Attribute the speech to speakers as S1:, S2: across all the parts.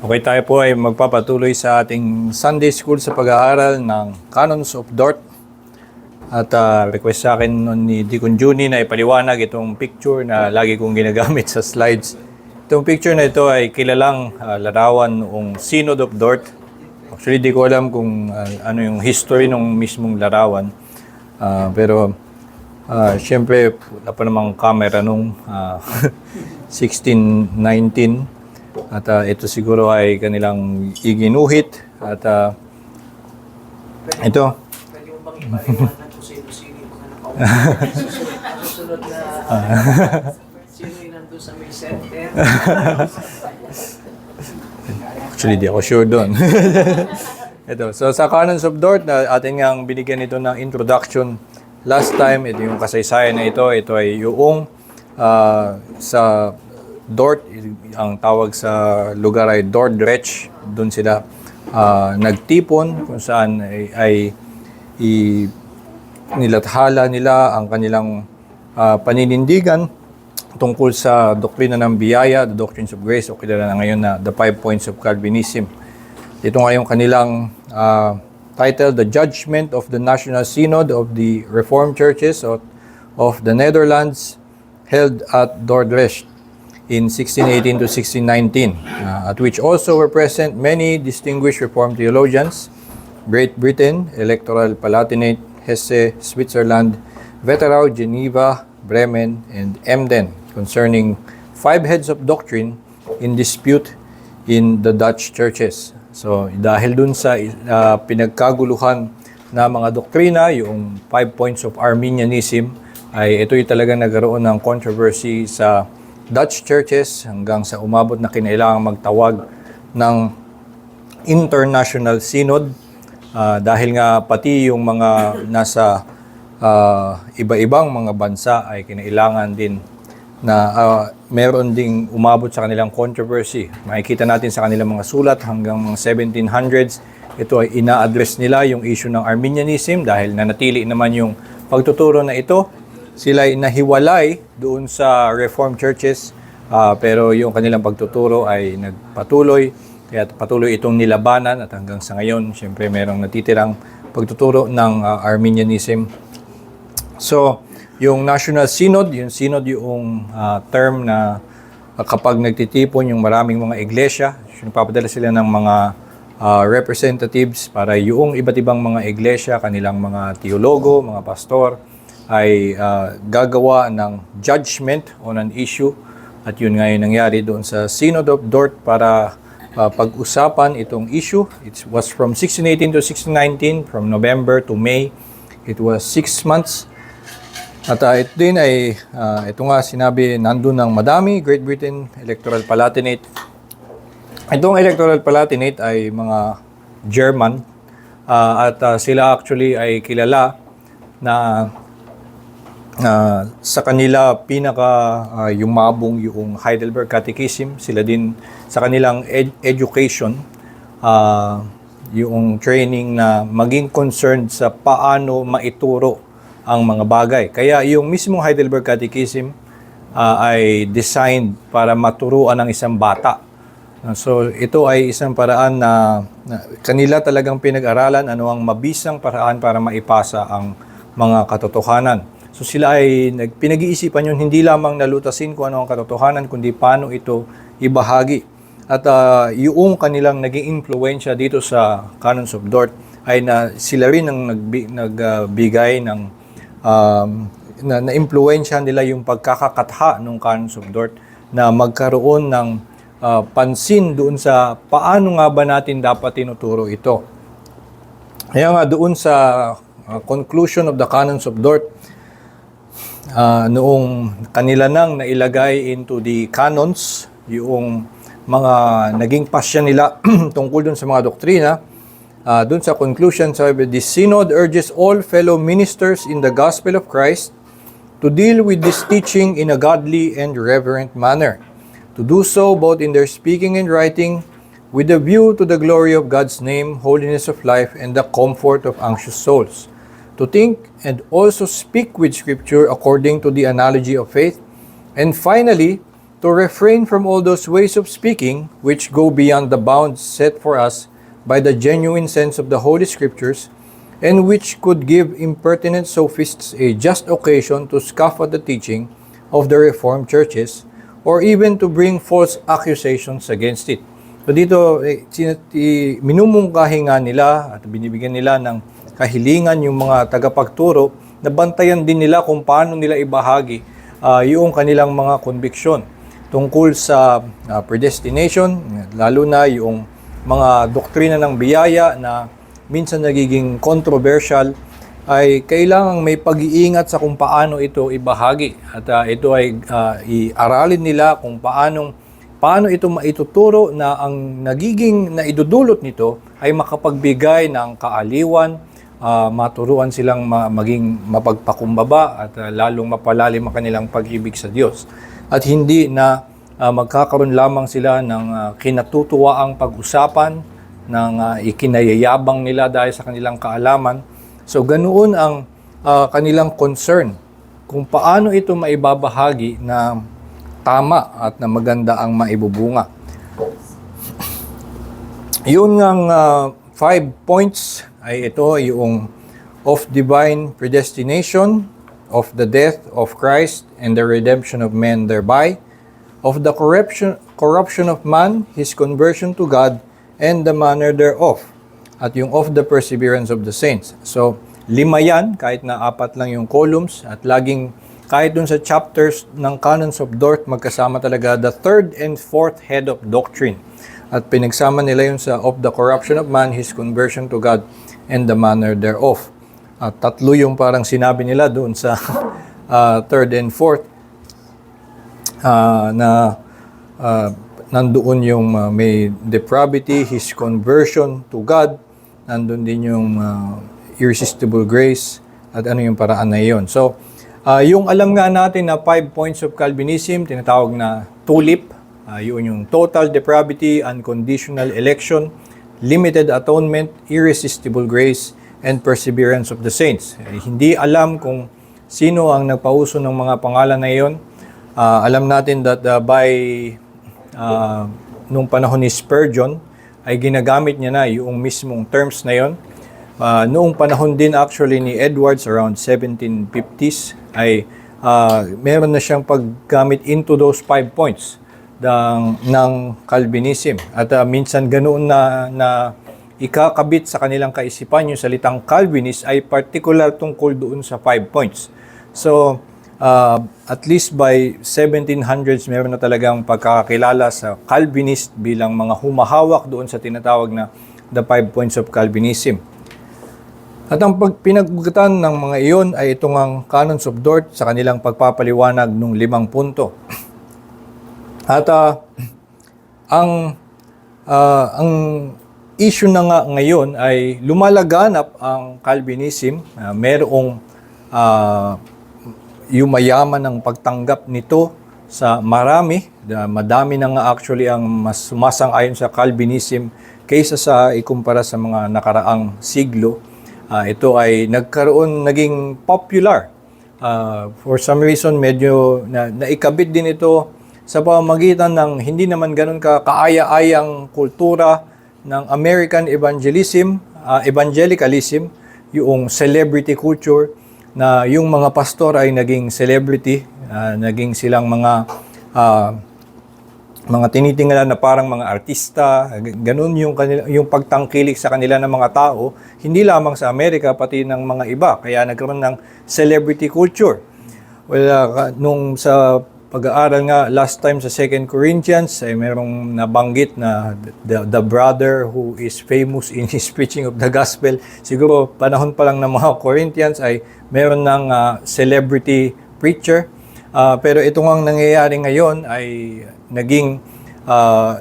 S1: Okay, tayo po ay magpapatuloy sa ating Sunday School sa pag-aaral ng Canons of Dort. At request sa akin ni Deacon Juni na ipaliwanag itong picture na lagi kong ginagamit sa slides. Itong picture na ito ay kilalang larawan noong Synod of Dort. Actually, di ko alam kung ano yung history ng mismong larawan. Pero siyempre, wala pa namang camera nung 1619. At ito siguro ay kanilang iginuhit. At ito.
S2: Pwede mo bang ipaliwanag kung sino-sino yung mga nakaupo? Susunod na sino yung nandun sa may center?
S1: Actually, di ako sure doon. Ito. So, sa Canons of Dort, atin ngang binigyan ito ng introduction last time. Ito yung kasaysayan na ito. Ito ay yung sa Dort, ang tawag sa lugar ay Dordrecht. Doon sila nagtipon kung saan ay nilathala nila ang kanilang paninindigan tungkol sa doktrina ng biyaya, the doctrines of grace, o kilala na ngayon na the 5 points of Calvinism. Ito nga yung kanilang title, The Judgment of the National Synod of the Reformed Churches of the Netherlands, held at Dordrecht in 1618 to 1619, at which also were present many distinguished Reformed theologians, Great Britain, Electoral Palatinate, Hesse, Switzerland, Wetterau, Geneva, Bremen, and Emden, concerning 5 heads of doctrine in dispute in the Dutch churches. So, dahil dun sa pinagkaguluhan na mga doktrina, yung 5 points of Arminianism, ay ito'y talagang nagkaroon ng controversy sa Dutch churches hanggang sa umabot na kinailangang magtawag ng International Synod dahil nga pati yung mga nasa iba-ibang mga bansa ay kinailangan din na meron ding umabot sa kanilang controversy. Makikita natin sa kanilang mga sulat hanggang mga 1700s, ito ay ina-address nila yung issue ng Arminianism dahil nanatili naman yung pagtuturo na ito. Sila ay nahiwalay doon sa Reformed churches, pero yung kanilang pagtuturo ay nagpatuloy, kaya patuloy itong nilabanan at hanggang sa ngayon, siyempre merong natitirang pagtuturo ng Arminianism. So, yung National Synod, yung Synod yung term na kapag nagtitipon yung maraming mga iglesia, papadala sila ng mga representatives para yung iba't ibang mga iglesia, kanilang mga teologo, mga pastor, ay gagawa ng judgment on an issue. At yun nga yung nangyari doon sa Synod of Dort para pag-usapan itong issue. It was from 1618 to 1619, from November to May. It was 6 months. At ito din ay, ito nga sinabi, nandun ng madami, Great Britain, Electoral Palatinate. Itong Electoral Palatinate ay mga German. At sila actually ay kilala na sa kanila yumabong yung Heidelberg Catechism. Sila din sa kanilang education, yung training na maging concerned sa paano maituro ang mga bagay. Kaya yung mismong Heidelberg Catechism ay designed para maturuan ng isang bata. So ito ay isang paraan na kanila talagang pinag-aralan ano ang mabisang paraan para maipasa ang mga katotohanan. So sila ay pinag-iisipan yun, hindi lamang nalutasin kung ano ang katotohanan, kundi paano ito ibahagi. At yung kanilang naging influensya dito sa Canons of Dort ay na sila rin ang nagbigay ng na-influensya nila yung pagkakakatha ng Canons of Dort na magkaroon ng pansin doon sa paano nga ba natin dapat tinuturo ito. Kaya nga doon sa conclusion of the Canons of Dort, noong kanila nang nailagay into the canons yung mga naging pasya nila tungkol dun sa mga doktrina, dun sa conclusion sabi, the Synod urges all fellow ministers in the gospel of Christ to deal with this teaching in a godly and reverent manner, to do so both in their speaking and writing with a view to the glory of God's name, holiness of life, and the comfort of anxious souls, to think and also speak with Scripture according to the analogy of faith, and finally, to to refrain from all those ways of speaking which go beyond the bounds set for us by the genuine sense of the Holy Scriptures, and which could give impertinent sophists a just occasion to scoff at the teaching of the Reformed churches, or even to bring false accusations against it. So dito, minumungkahi nga nila at binibigyan nila ng kahilingan yung mga tagapagturo na bantayan din nila kung paano nila ibahagi yung kanilang mga conviction tungkol sa predestination, lalo na yung mga doktrina ng biyaya na minsan nagiging controversial, ay kailangang may pag-iingat sa kung paano ito ibahagi. At ito ay iaralin nila kung paano ito maituturo na ang nagiging naidudulot nito ay makapagbigay ng kaaliwan, maturuan silang maging mapagpakumbaba at lalong mapalalim ang kanilang pag-ibig sa Diyos. At hindi na magkakaroon lamang sila ng kinatutuwaang pag-usapan, ng ikinayayabang nila dahil sa kanilang kaalaman. So ganoon ang kanilang concern kung paano ito maibabahagi na tama at na maganda ang maibubunga. Yun ngang 5 points ay ito yung of divine predestination, of the death of Christ and the redemption of men thereby, of the corruption of man, his conversion to God, and the manner thereof, at yung of the perseverance of the saints. So, 5 yan, kahit na 4 lang yung columns, at laging, kahit dun sa chapters ng Canons of Dort, magkasama talaga the 3rd and 4th head of doctrine. At pinagsama nila yun sa of the corruption of man, his conversion to God, and the manner thereof. At 3 yung parang sinabi nila doon sa 3rd and 4th, nandoon yung may depravity, his conversion to God, nandoon din yung irresistible grace, at ano yung paraan na yun. So, yung alam nga natin na 5 points of Calvinism, tinatawag na TULIP, yun yung total depravity, unconditional election, limited atonement, irresistible grace, and perseverance of the saints. Hindi alam kung sino ang nagpauso ng mga pangalan na iyon. Alam natin that nung panahon ni Spurgeon, ay ginagamit niya na yung mismong terms na yon. Noong panahon din actually ni Edwards, around 1750s, ay meron na siyang paggamit into those 5 points ng Calvinism. At minsan ganoon na ikakabit sa kanilang kaisipan yung salitang Calvinist ay particular tungkol doon sa 5 points. So, at least by 1700s, meron na talagang pagkakakilala sa Calvinist bilang mga humahawak doon sa tinatawag na the 5 points of Calvinism. At ang pinagugatan ng mga iyon ay itong ang Canons of Dort sa kanilang pagpapaliwanag ng 5 punto. At ang issue na nga ngayon ay lumalaganap ang Calvinism. Merong yumayaman ng pagtanggap nito sa marami. Madami na nga actually ang mas sumasang-ayon sa Calvinism kaysa sa ikumpara sa mga nakaraang siglo. Ito ay naging popular. For some reason, medyo naikabit din ito sa pamamagitan ng hindi naman ganun kaaya-ayang kultura ng American evangelicalism, yung celebrity culture, na yung mga pastor ay naging celebrity, naging silang mga tinitingnan na parang mga artista, ganun yung pagtangkilik sa kanila ng mga tao, hindi lamang sa Amerika, pati ng mga iba. Kaya nagkaroon ng celebrity culture. Well, nung sa pag-aaral nga last time sa 2 Corinthians, ay merong nabanggit na the brother who is famous in his preaching of the gospel. Siguro panahon pa lang ng mga Corinthians ay meron ng celebrity preacher. Pero ito ngang nangyayari ngayon ay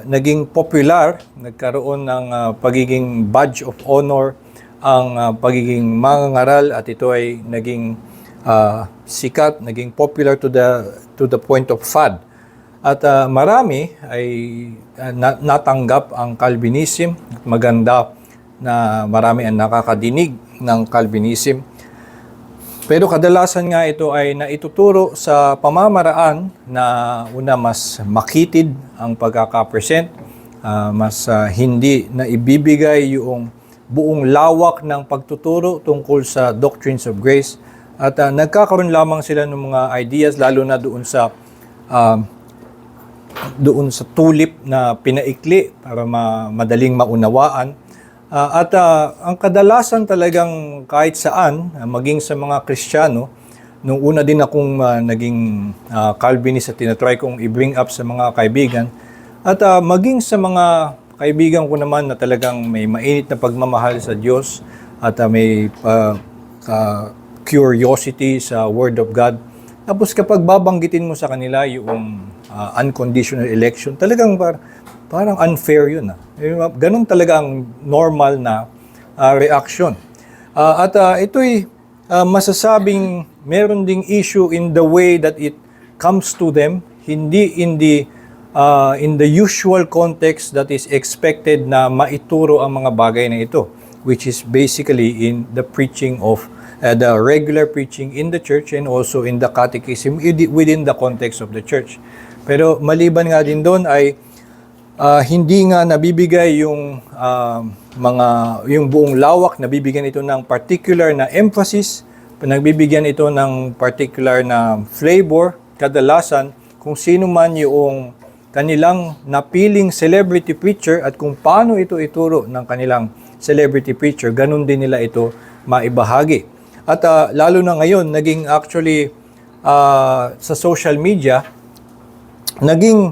S1: naging popular, nagkaroon ng pagiging badge of honor ang pagiging mangangaral, at ito ay naging sikat, naging popular to the point of fad. At marami ay natanggap ang Calvinism. Maganda na marami ang nakakadinig ng Calvinism. Pero kadalasan nga ito ay naituturo sa pamamaraan na una mas makitid ang pagkakapresent, mas hindi na ibibigay yung buong lawak ng pagtuturo tungkol sa doctrines of grace at nagkakaroon lamang sila ng mga ideas lalo na doon sa tulip na pinaikli para madaling maunawaan. Ang kadalasan talagang kahit saan, maging sa mga Kristiyano, nung una din akong naging Calvinist at tinatry kong i-bring up sa mga kaibigan, at maging sa mga kaibigan ko naman na talagang may mainit na pagmamahal sa Diyos at may curiosity sa Word of God. Tapos kapag babanggitin mo sa kanila yung unconditional election, talagang parang unfair yun. Ganun talaga ang normal na reaction. Ito'y masasabing meron ding issue in the way that it comes to them, hindi in the usual context that is expected na maituro ang mga bagay na ito, which is basically in the preaching of the regular preaching in the church and also in the catechism within the context of the church. Pero maliban nga din doon ay hindi nga nabibigay yung buong lawak, nabibigyan ito ng particular na emphasis, nagbibigyan ito ng particular na flavor, kadalasan kung sino man yung kanilang napiling celebrity preacher at kung paano ito ituro ng kanilang celebrity preacher, ganun din nila ito maibahagi. At lalo na ngayon, naging actually sa social media, naging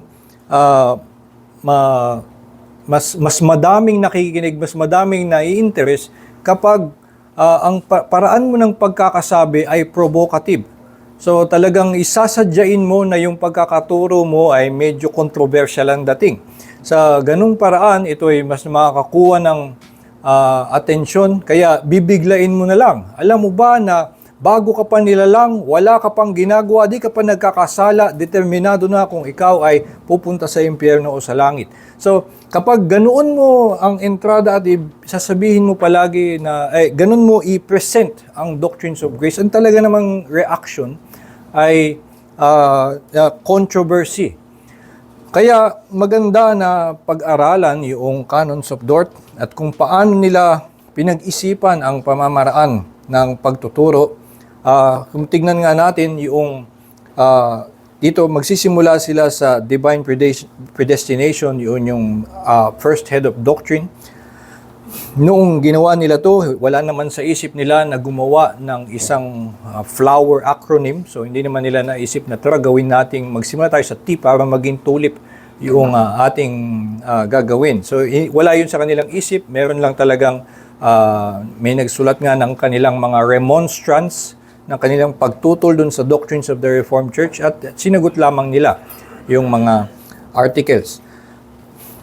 S1: mas madaming nakikinig, mas madaming nai-interest kapag ang paraan mo ng pagkakasabi ay provocative. So talagang isasadyain mo na yung pagkakaturo mo ay medyo controversial ang dating. Sa ganung paraan, ito ay mas makakakuha ng atensyon, kaya bibiglain mo na lang. Alam mo ba na bago ka pa nilalang, wala ka pang ginagawa, di ka pa nagkakasala, determinado na kung ikaw ay pupunta sa impyerno o sa langit. So, kapag ganoon mo ang entrada at sasabihin mo palagi na, ganoon mo i-present ang doctrines of grace, ang talaga namang reaction ay controversy. Kaya maganda na pag-aralan yung canons of Dort at kung paano nila pinag-isipan ang pamamaraan ng pagtuturo. Kung tignan nga natin yung dito magsisimula sila sa divine predestination, yun yung first head of doctrine. Noong ginawa nila to, wala naman sa isip nila na gumawa ng isang flower acronym. So hindi naman nila naisip na tara gawin nating magsimula tayo sa T para maging tulip yung ating gagawin. So wala yun sa kanilang isip, meron lang talagang may nagsulat nga ng kanilang mga remonstrance, ng kanilang pagtutol dun sa doctrines of the Reformed Church at sinagot lamang nila yung mga articles.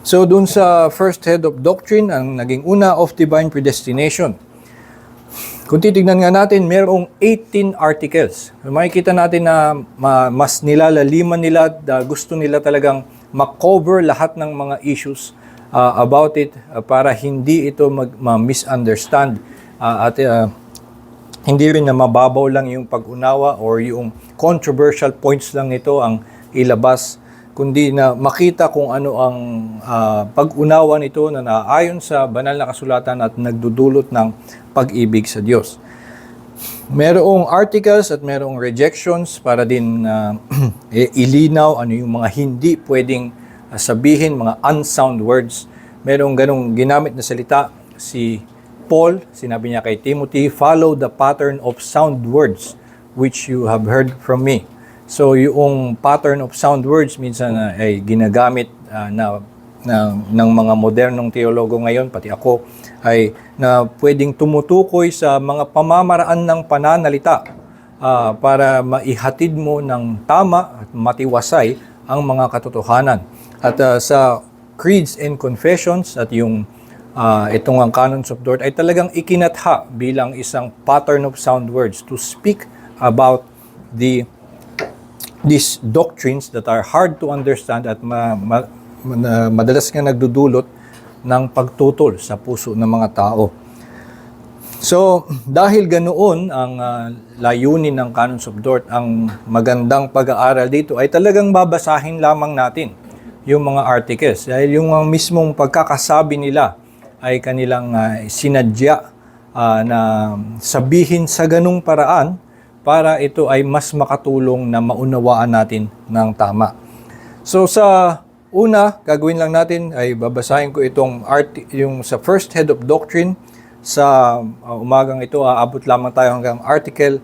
S1: So dun sa first head of doctrine, ang naging una of divine predestination. Kung titignan nga natin, mayroong 18 articles. Makikita natin na mas nilalaliman nila, gusto nila talagang makover lahat ng mga issues about it para hindi ito ma-misunderstand at hindi rin na mababaw lang yung pag-unawa or yung controversial points lang nito ang ilabas, kundi na makita kung ano ang pag-unawa nito na naayon sa banal na kasulatan at nagdudulot ng pag-ibig sa Diyos. Merong articles at merong rejections para din ilinaw ano yung mga hindi pwedeng sabihin, mga unsound words. Merong ganong ginamit na salita si Paul, sinabi niya kay Timothy, follow the pattern of sound words which you have heard from me. So yung pattern of sound words minsan ay ginagamit ng mga modernong teologo ngayon, pati ako, ay na pwedeng tumutukoy sa mga pamamaraan ng pananalita para maihatid mo ng tama at matiwasay ang mga katotohanan. At sa creeds and confessions at yung itong ang canons of Dort ay talagang ikinatha bilang isang pattern of sound words to speak about these doctrines that are hard to understand at madalas nga nagdudulot ng pagtutol sa puso ng mga tao. So, dahil ganoon ang layunin ng Canons of Dort, ang magandang pag-aaral dito ay talagang babasahin lamang natin yung mga articles. Dahil yung mismong pagkakasabi nila ay kanilang sinadya na sabihin sa ganung paraan para ito ay mas makatulong na maunawaan natin ng tama. So sa una, gagawin lang natin ay babasahin ko itong yung sa first head of doctrine. Sa umagang ito, aabot lamang tayo hanggang Article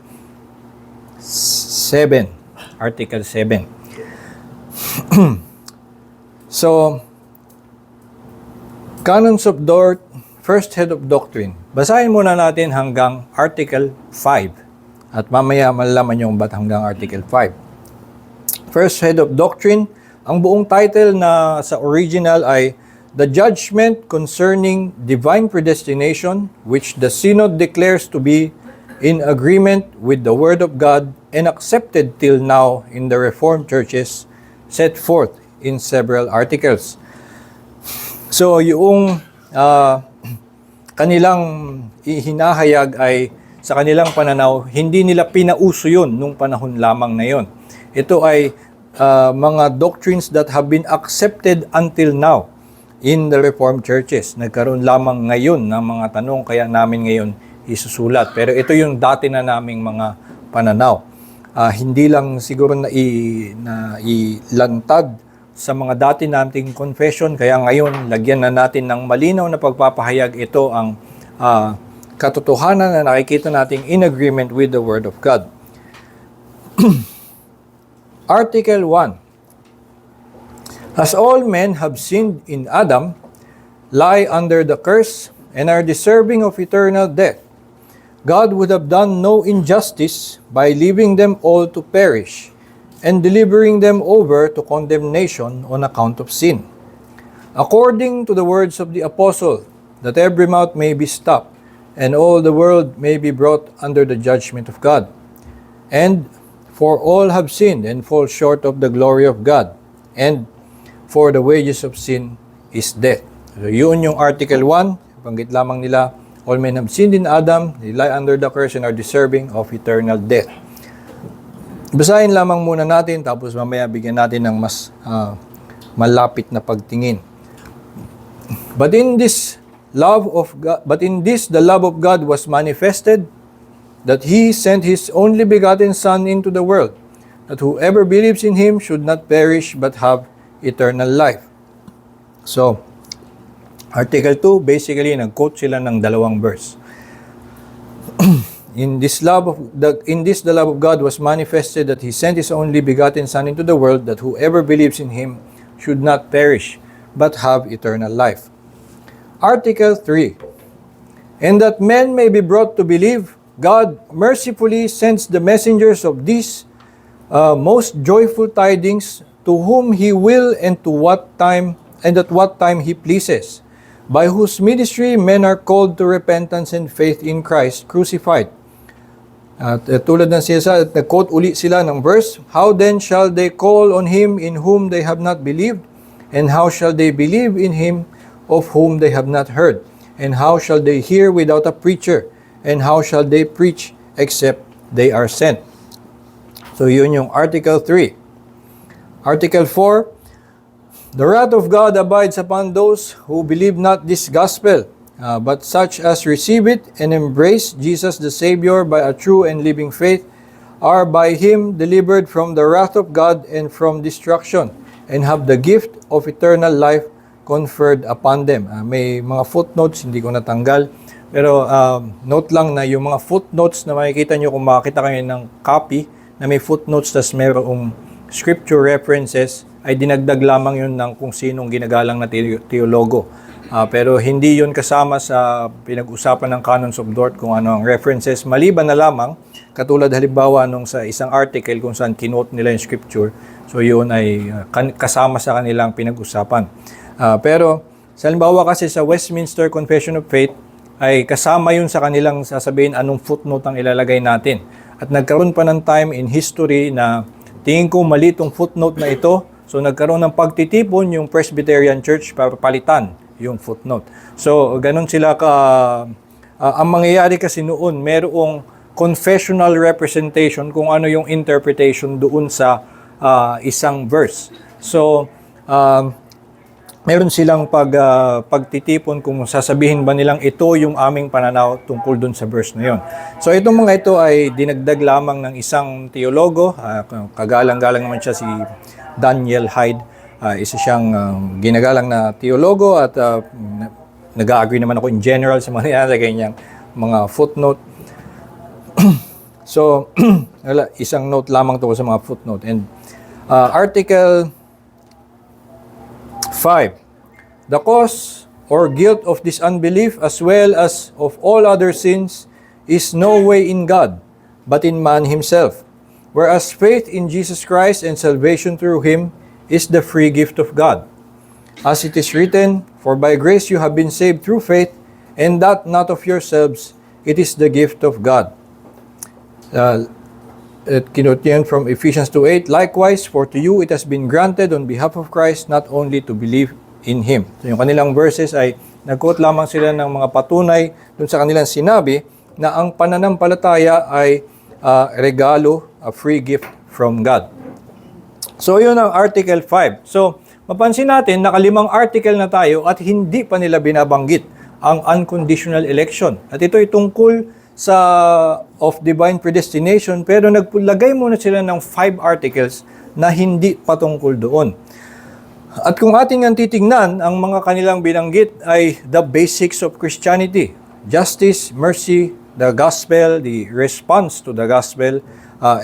S1: 7. Article 7. So, Canons of Dort, first head of doctrine. Basahin muna natin hanggang Article 5. At mamaya malalaman yung ba't hanggang Article 5. First head of doctrine, ang buong title na sa original ay The Judgment Concerning Divine Predestination, which the Synod declares to be in agreement with the Word of God and accepted till now in the Reformed churches, set forth in several articles. So, yung kanilang ihinahayag ay sa kanilang pananaw, hindi nila pinauso yun nung panahon lamang na yun. Ito ay mga doctrines that have been accepted until now in the Reformed churches. Nagkaroon lamang ngayon ng mga tanong, kaya namin ngayon isusulat. Pero ito yung dati na naming mga pananaw. Hindi lang siguro na ilantad sa mga dati nating confession, kaya ngayon lagyan na natin ng malinaw na pagpapahayag. Ito ang katotohanan na nakikita nating in agreement with the Word of God. Article 1. As all men have sinned in Adam, lie under the curse, and are deserving of eternal death, God would have done no injustice by leaving them all to perish, and delivering them over to condemnation on account of sin. According to the words of the Apostle, that every mouth may be stopped, and all the world may be brought under the judgment of God. And for all have sinned and fall short of the glory of God, and for the wages of sin is death. So yun yung Article 1, banggit lamang nila, all men have sinned in Adam, they lie under the curse and are deserving of eternal death. Basahin lamang muna natin, tapos mamaya bigyan natin ng mas malapit na pagtingin. But in this the love of God was manifested, that He sent His only begotten Son into the world, that whoever believes in Him should not perish but have eternal life. So, Article 2, basically, nag-quote sila ng dalawang verse. In this the love of God was manifested, that He sent His only begotten Son into the world, that whoever believes in Him should not perish but have eternal life. Article 3. And that men may be brought to believe, God mercifully sends the messengers of these most joyful tidings, to whom He will and at what time He pleases, by whose ministry men are called to repentance and faith in Christ crucified. At tulad ng sinasabi, nag-quote uli sila ng verse, how then shall they call on Him in whom they have not believed? And how shall they believe in Him of whom they have not heard? And how shall they hear without a preacher? And how shall they preach except they are sent? So yun yung Article 3. Article 4, the wrath of God abides upon those who believe not this gospel, but such as receive it and embrace Jesus the Savior by a true and living faith, are by Him delivered from the wrath of God and from destruction, and have the gift of eternal life conferred upon them. May mga footnotes, hindi ko natanggal. Pero note lang na yung mga footnotes na makikita nyo kung makakita kayo ng copy na may footnotes tas mayroong scripture references, ay dinagdag lamang yun ng kung sinong ginagalang na teologo. Pero hindi yun kasama sa pinag-usapan ng Canons of Dort kung ano ang references. Maliban na lamang, katulad halimbawa nung sa isang article kung saan kinote nila yung scripture, so yun ay kasama sa kanilang pinag-usapan. Pero sa halimbawa kasi sa Westminster Confession of Faith, ay kasama yun sa kanilang sasabihin anong footnote ang ilalagay natin. At nagkaroon pa ng time in history na tingin ko mali itong footnote na ito, so nagkaroon ng pagtitipon yung Presbyterian Church para palitan yung footnote. So ganun sila ang mangyayari kasi noon, merong confessional representation kung ano yung interpretation doon sa isang verse. So, meron silang pagtitipon kung sasabihin ba nilang ito yung aming pananaw tungkol dun sa verse na yon. So itong mga ito ay dinagdag lamang ng isang teologo, kagalang-galang naman siya si Daniel Hyde. Isa siyang ginagalang na teologo at nag-agree naman ako in general sa mga nilalagay niyang mga footnote. So isang note lamang to sa mga footnote. And Article 5. The cause or guilt of this unbelief as well as of all other sins is no way in God, but in man himself. Whereas faith in Jesus Christ and salvation through him is the free gift of God. As it is written, for by grace you have been saved through faith, and that not of yourselves, it is the gift of God. Kinutiyan from Ephesians 2:8, likewise, for to you it has been granted on behalf of Christ not only to believe in Him. So yung kanilang verses ay nag-quote lamang sila ng mga patunay dun sa kanilang sinabi na ang pananampalataya ay regalo, a free gift from God. So yun ang Article 5. So mapansin natin, nakalimang article na tayo at hindi pa nila binabanggit ang unconditional election. At ito ay tungkol sa of divine predestination, pero nagpulagay muna sila ng 5 articles na hindi patungkol doon. At kung ating ang titingnan, ang mga kanilang binanggit ay the basics of Christianity: justice, mercy, the gospel, the response to the gospel,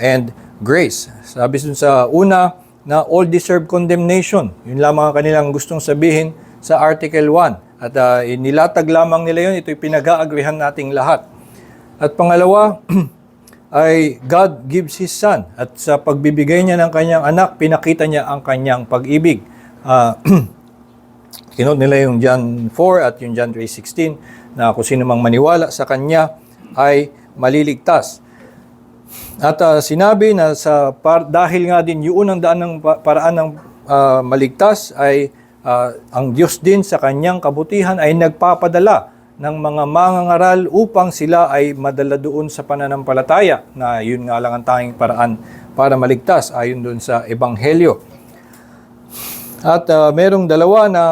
S1: and grace. Sabi dun sa una na all deserve condemnation. Yun lamang ang kanilang gustong sabihin sa Article 1. At nilatag lamang nila yun, ito'y pinag-aagrihan nating lahat. At pangalawa, ay God gives His Son. At sa pagbibigay niya ng kanyang anak, pinakita niya ang kanyang pag-ibig. Kinod nila yung John 4 at yung John 3:16 na kung sino mang maniwala sa kanya ay maliligtas. At sinabi na dahil nga din yun ang daan ng paraan ng maligtas ay ang Diyos din sa kanyang kabutihan ay nagpapadala ng mga mangangaral upang sila ay madala doon sa pananampalataya na yun nga lang ang tanging paraan para maligtas ayon doon sa Ebanghelyo. At merong dalawa na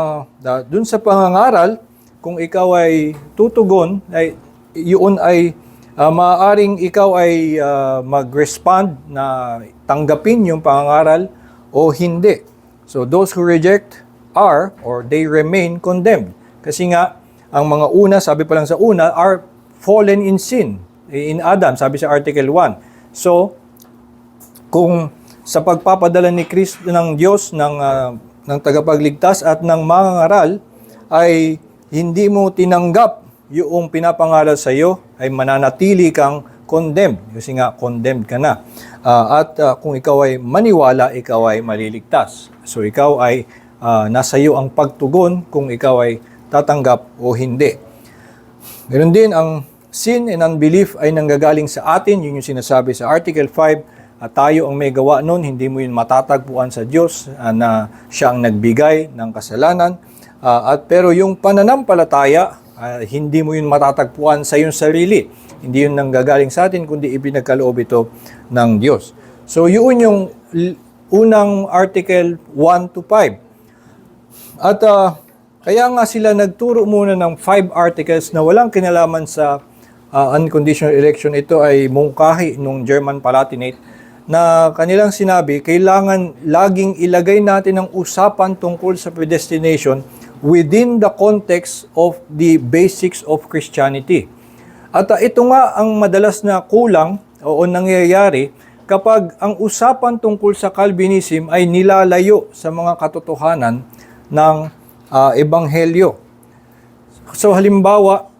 S1: doon sa pangangaral, kung ikaw ay tutugon, ay yun ay maaaring ikaw ay mag-respond na tanggapin yung pangangaral o hindi. So those who reject are or they remain condemned. Kasi nga, ang mga una, sabi pa lang sa una, are fallen in sin. In Adam, sabi sa Article 1. So, kung sa pagpapadala ni Kristo ng Diyos ng tagapagligtas at ng mangangaral ay hindi mo tinanggap yung pinapangaral sa iyo, ay mananatili kang condemned. Kasi nga, condemned ka na. Kung ikaw ay maniwala, ikaw ay maliligtas. So, ikaw ay nasa iyo ang pagtugon kung ikaw ay tatanggap o hindi. Meron din ang sin and unbelief ay nanggagaling sa atin. Yun yung sinasabi sa Article 5. Tayo ang may gawa nun, hindi mo yun matatagpuan sa Diyos na siya ang nagbigay ng kasalanan. Pero yung pananampalataya, hindi mo yun matatagpuan sa iyong sarili. Hindi yun nanggagaling sa atin, kundi ipinagkaloob ito ng Diyos. So yun yung unang Article 1 to 5. At kaya nga sila nagturo muna ng 5 articles na walang kinalaman sa unconditional election. Ito ay mungkahi nung German Palatinate na kanilang sinabi, kailangan laging ilagay natin ang usapan tungkol sa predestination within the context of the basics of Christianity. At ito nga ang madalas na kulang o nangyayari kapag ang usapan tungkol sa Calvinism ay nilalayo sa mga katotohanan ng Ebanghelyo. So halimbawa,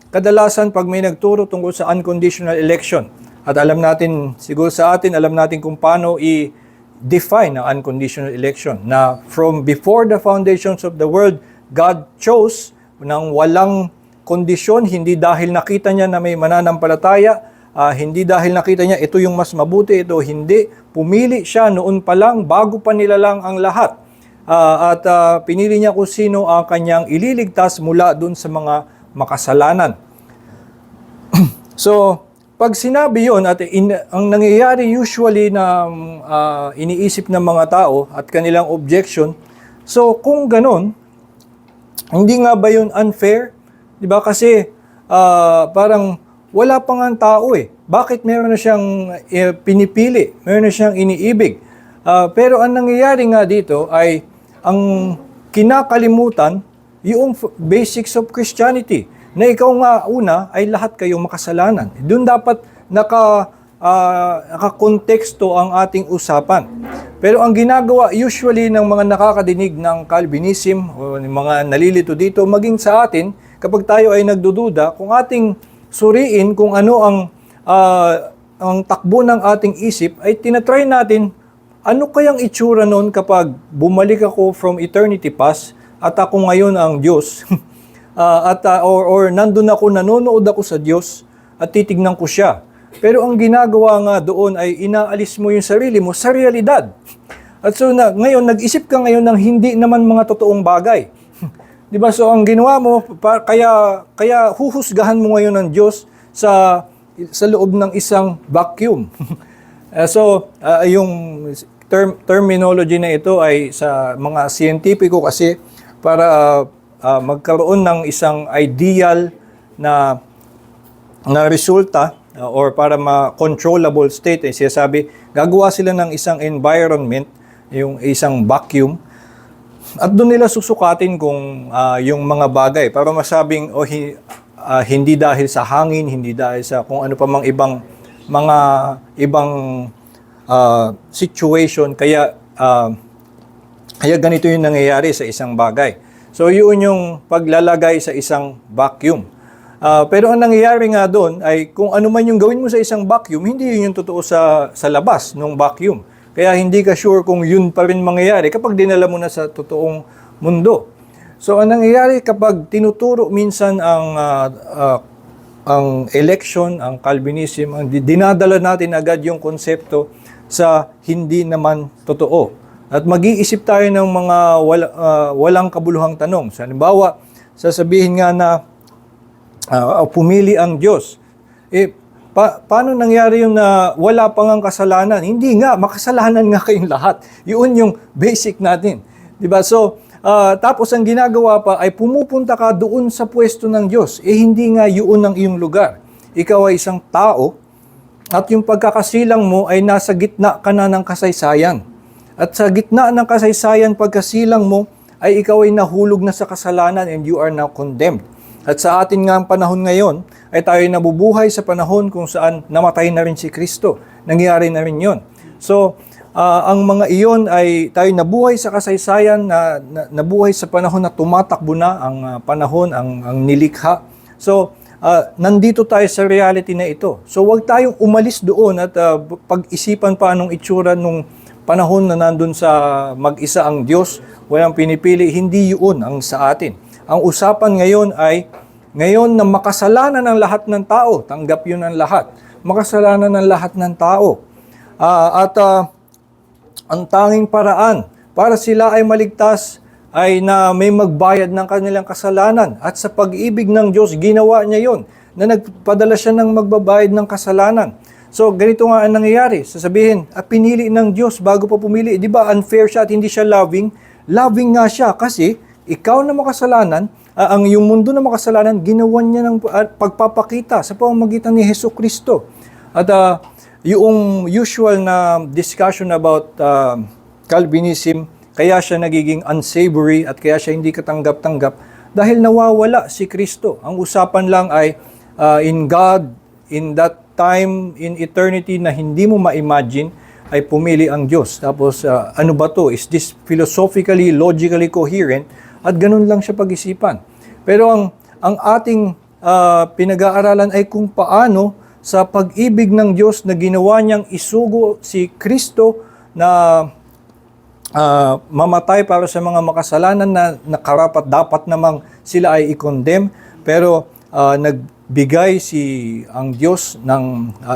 S1: kadalasan pag may nagturo tungkol sa unconditional election, at alam natin, siguro sa atin, alam natin kung paano i-define ang unconditional election, na from before the foundations of the world, God chose ng walang kondisyon, hindi dahil nakita niya na may mananampalataya, hindi dahil nakita niya ito yung mas mabuti, ito hindi. Pumili siya noon pa lang, bago pa nila lang ang lahat. Pinili niya kung sino ang kanyang ililigtas mula dun sa mga makasalanan. So, pag sinabi yon at ang nangyayari usually na iniisip ng mga tao at kanilang objection, so kung ganon, hindi nga ba yun unfair? Di ba? Kasi parang wala pa nga ang tao eh. Bakit meron na siyang pinipili? Meron na siyang iniibig? Pero ang nangyayari nga dito ay ang kinakalimutan yung basics of Christianity na ikaw nga una ay lahat kayong makasalanan. Doon dapat nakakonteksto ang ating usapan. Pero ang ginagawa usually ng mga nakakadinig ng Calvinism o ng mga nalilito dito, maging sa atin, kapag tayo ay nagdududa, kung ating suriin kung ano ang takbo ng ating isip, ay tinatry natin, ano kayang itsura noon kapag bumalik ako from eternity past at ako ngayon ang Diyos? Or nandun ako, nanonood ako sa Diyos at titignan ko siya. Pero ang ginagawa nga doon ay inaalis mo yung sarili mo sa realidad. At so ngayon, nag-isip ka ngayon ng hindi naman mga totoong bagay. Di ba? So ang ginawa mo, kaya huhusgahan mo ngayon ng Diyos sa loob ng isang vacuum. Yung terminology na ito ay sa mga siyentipiko kasi para magkaroon ng isang ideal na resulta or para ma-controllable state, siya sabi, gagawa sila ng isang environment, yung isang vacuum, at doon nila susukatin kung yung mga bagay para masabing hindi dahil sa hangin, hindi dahil sa kung ano pa mang ibang situation, kaya ganito yung nangyayari sa isang bagay. So, yun yung paglalagay sa isang vacuum. Pero ang nangyayari nga doon ay kung ano man yung gawin mo sa isang vacuum, hindi yun yung totoo sa labas ng vacuum. Kaya hindi ka sure kung yun pa rin mangyayari kapag dinala mo na sa totoong mundo. So, ang nangyayari kapag tinuturo minsan ang election, ang Calvinism, dinadala natin agad yung konsepto sa hindi naman totoo. At mag-iisip tayo ng mga walang kabuluhang tanong. So, halimbawa, sasabihin nga na pumili ang Diyos. Paano nangyari yung na wala pang ang kasalanan? Hindi nga, makasalanan nga kayong lahat. Yun yung basic natin. Diba? So, tapos ang ginagawa pa ay pumupunta ka doon sa pwesto ng Diyos. Hindi nga yun ang iyong lugar. Ikaw ay isang tao at yung pagkakasilang mo ay nasa gitna ka na ng kasaysayan. At sa gitna ng kasaysayan, pagkasilang mo, ay ikaw ay nahulog na sa kasalanan and you are now condemned. At sa atin nga ang panahon ngayon, ay tayo nabubuhay sa panahon kung saan namatay na rin si Kristo. Nangyari na rin yon. So, ang mga iyon ay tayo nabuhay sa kasaysayan, nabuhay sa panahon na tumatakbo na ang panahon, ang nilikha. So, nandito tayo sa reality na ito. So, huwag tayong umalis doon at pag-isipan pa anong itsura nung panahon na nandun sa mag-isa ang Diyos, walang pinipili, hindi yun ang sa atin. Ang usapan ngayon ay, ngayon na makasalanan ng lahat ng tao, tanggap yun ang lahat, makasalanan ng lahat ng tao. Ang tanging paraan para sila ay maligtas ay na may magbayad ng kanilang kasalanan. At sa pag-ibig ng Diyos, ginawa niya yun, na nagpadala siya ng magbabayad ng kasalanan. So, ganito nga ang nangyayari. Sasabihin, pinili ng Diyos bago pa pumili. Di ba unfair siya at hindi siya loving? Loving nga siya kasi ikaw na makasalanan, yung mundo na makasalanan, ginawan niya ng pagpapakita sa pamamagitan ni Jesucristo. At yung usual na discussion about Calvinism, kaya siya nagiging unsavory at kaya siya hindi katanggap-tanggap dahil nawawala si Kristo. Ang usapan lang ay in God, in that time, in eternity na hindi mo ma-imagine, ay pumili ang Diyos. Tapos, ano ba to? Is this philosophically, logically coherent? At ganun lang siya pag-isipan. Pero ang ating pinag-aaralan ay kung paano sa pag-ibig ng Diyos na ginawa niyang isugo si Kristo na mamatay para sa mga makasalanan na karapat dapat namang sila ay i-condemn. Pero nagbigay ang Diyos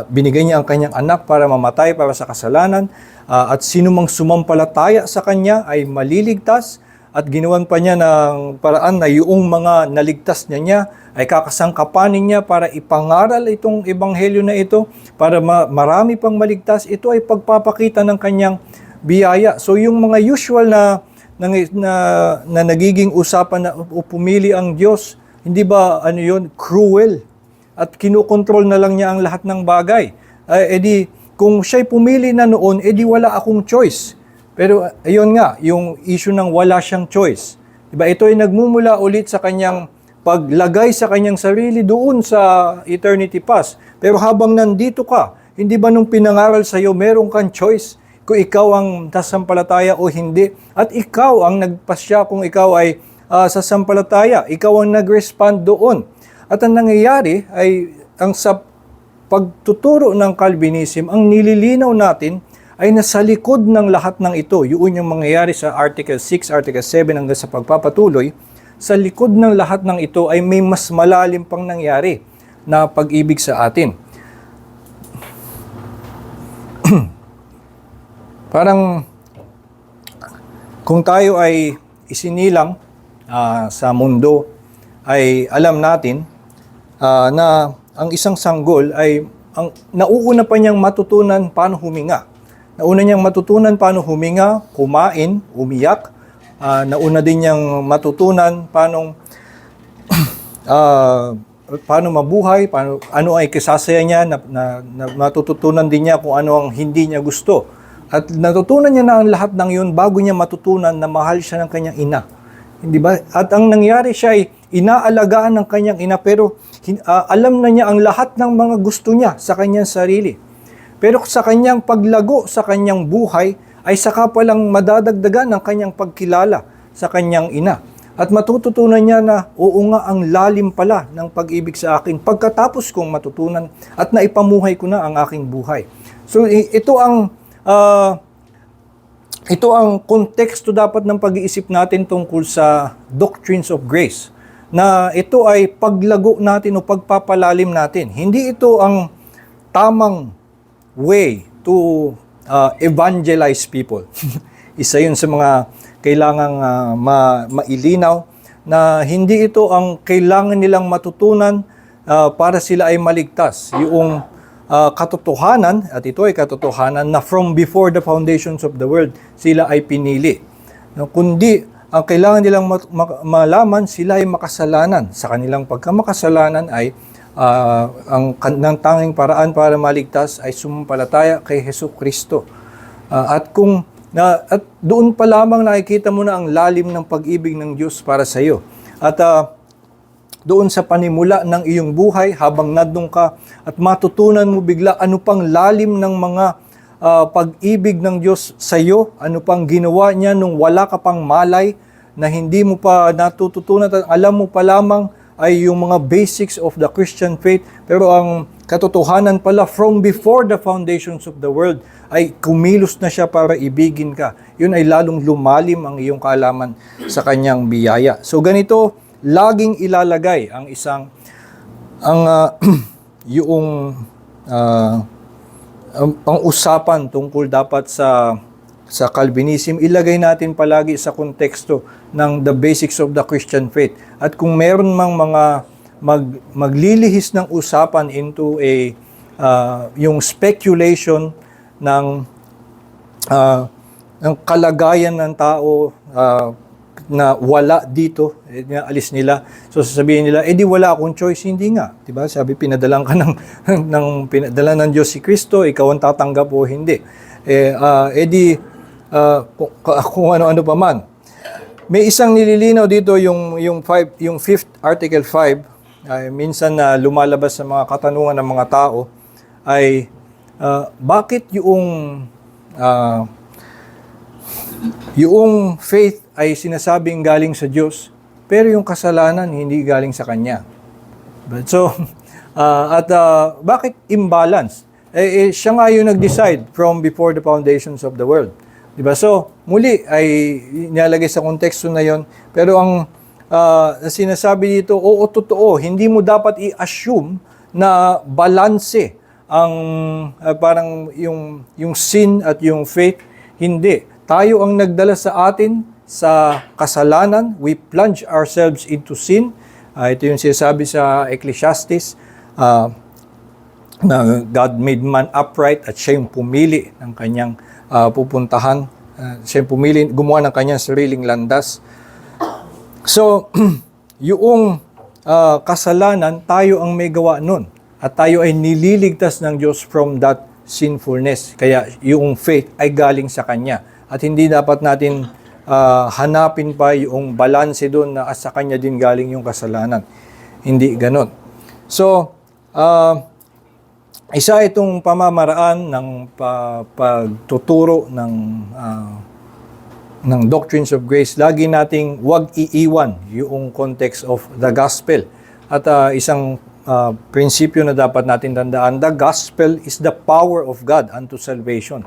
S1: binigay niya ang kanyang anak para mamatay para sa kasalanan, at sino mang sumampalataya sa kanya ay maliligtas at ginawan pa niya ng paraan na yung mga naligtas niya ay kakasangkapanin niya para ipangaral itong ebanghelyo na ito para marami pang maligtas. Ito ay pagpapakita ng kanyang biyaya. So yung mga usual na nagiging usapan na pumili ang Diyos, hindi ba yun, cruel? At kinukontrol na lang niya ang lahat ng bagay. Edi kung siya'y pumili na noon, edi wala akong choice. Pero ayun nga, yung issue ng wala siyang choice. Diba? Ito ay nagmumula ulit sa kanyang paglagay sa kanyang sarili doon sa eternity past. Pero habang nandito ka, hindi ba nung pinangaral sa iyo, meron kang choice kung ikaw ang sasampalataya o hindi. At ikaw ang nagpasya kung ikaw ay sasampalataya. Ikaw ang nag-respond doon. At ang nangyayari ay ang sa pagtuturo ng Calvinism, ang nililinaw natin ay nasa likod ng lahat ng ito. Yun yung mangyayari sa Article 6, Article 7 hanggang sa pagpapatuloy. Sa likod ng lahat ng ito ay may mas malalim pang nangyari na pag-ibig sa atin. Parang kung tayo ay isinilang sa mundo, ay alam natin na ang isang sanggol ay nauuna pa niyang matutunan paano huminga. Nauna niyang matutunan paano huminga, kumain, umiyak. Nauna din niyang matutunan paano mabuhay, ano ay kasasaya niya, na matututunan din niya kung ano ang hindi niya gusto. At natutunan niya na ang lahat ng yun bago niya matutunan na mahal siya ng kanyang ina. Hindi ba? At ang nangyari, siya ay inaalagaan ng kanyang ina, pero alam na niya ang lahat ng mga gusto niya sa kanyang sarili. Pero sa kanyang paglago sa kanyang buhay, ay saka palang madadagdagan ng kanyang pagkilala sa kanyang ina. At matututunan niya na, oo nga, ang lalim pala ng pag-ibig sa akin pagkatapos kong matutunan at naipamuhay ko na ang aking buhay. So ito ang konteksto dapat ng pag-iisip natin tungkol sa doctrines of grace. Na ito ay paglago natin o pagpapalalim natin. Hindi ito ang tamang way to evangelize people. Isa yun sa mga kailangang mailinaw na hindi ito ang kailangan nilang matutunan para sila ay maligtas. Yung katotohanan, at ito ay katotohanan na from before the foundations of the world, sila ay pinili. Kundi ang kailangan nilang malaman, sila ay makasalanan. Sa kanilang pagkamakasalanan ay ang tanging paraan para maligtas ay sumampalataya kay Jesucristo. At doon pa lamang nakikita mo na ang lalim ng pag-ibig ng Diyos para sa iyo. At doon sa panimula ng iyong buhay habang nandun ka at matutunan mo bigla ano pang lalim ng mga pag-ibig ng Diyos sa iyo, ano pang ginawa niya nung wala ka pang malay na hindi mo pa natututunan at alam mo pa lamang ay yung mga basics of the Christian faith, pero ang katotohanan pala from before the foundations of the world ay kumilos na siya para ibigin ka. Yun ay lalong lumalim ang iyong kaalaman sa kanyang biyaya. So ganito, laging ilalagay ang ang usapan tungkol dapat sa Calvinism, ilagay natin palagi sa konteksto ng the basics of the Christian faith. At kung meron mang mga maglilihis ng usapan into yung speculation ng kalagayan ng tao na wala dito, alis nila. So sasabihin nila, di wala akong choice. Hindi nga. Diba? Sabi, pinadalan ka pinadala ng Diyos si Kristo, ikaw ang tatanggap o hindi. Kung ano-ano pa man. May isang nililinaw dito yung fifth Article 5, minsan na lumalabas sa mga katanungan ng mga tao, ay bakit yung faith ay sinasabing galing sa Diyos, pero yung kasalanan hindi galing sa Kanya. So, bakit imbalance? Siya nga yung nag-decide from before the foundations of the world. Diba? So, muli ay nilalagay sa konteksto na yon. Pero ang sinasabi dito, oo, totoo, hindi mo dapat i-assume na balanse ang parang yung sin at yung faith. Hindi. Tayo ang nagdala sa atin sa kasalanan, we plunge ourselves into sin. Ito yung sinasabi sa Ecclesiastes, na God made man upright at siya yung pumili ng kanyang pupuntahan. Siya yung pumili, gumawa ng kanyang sariling landas. So, yung kasalanan, tayo ang may gawa nun. At tayo ay nililigtas ng Diyos from that sinfulness. Kaya yung faith ay galing sa Kanya. At hindi dapat natin hanapin pa yung balanse doon na sa Kanya din galing yung kasalanan. Hindi ganon. So, isa itong pamamaraan ng pagtuturo ng doctrines of grace. Lagi nating wag iiwan yung context of the gospel. At isang prinsipyo na dapat natin tandaan, the gospel is the power of God unto salvation.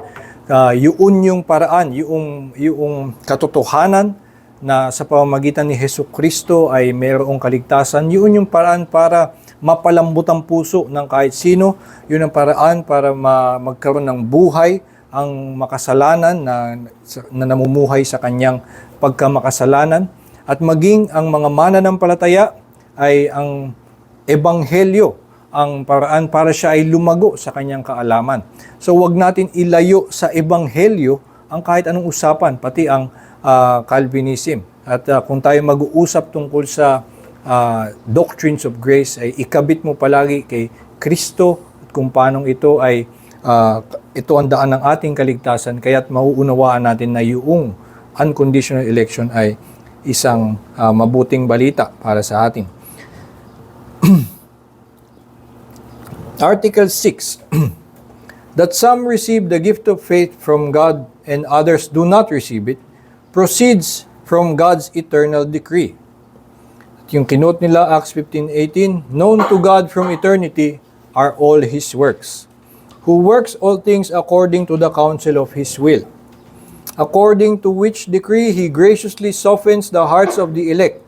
S1: Yun yung paraan, yung katotohanan na sa pamamagitan ni Hesus Kristo ay mayroong kaligtasan. Yun yung paraan para mapalambot ang puso ng kahit sino. Yun ang paraan para magkaroon ng buhay ang makasalanan na namumuhay sa kanyang pagkamakasalanan. At maging ang mga mananampalataya ay ang ebanghelyo ang paraan para siya ay lumago sa kanyang kaalaman. So wag natin ilayo sa ebanghelyo ang kahit anong usapan, pati ang Calvinism. At kung tayo mag-uusap tungkol sa doctrines of grace, ay ikabit mo palagi kay Kristo at kung paanong ito ay ito ang daan ng ating kaligtasan, kaya't mauunawaan natin na yung unconditional election ay isang mabuting balita para sa atin. Article 6, that some receive the gift of faith from God and others do not receive it, proceeds from God's eternal decree. At yung kinote nila, Acts 15:18, known to God from eternity are all His works, who works all things according to the counsel of His will, according to which decree He graciously softens the hearts of the elect,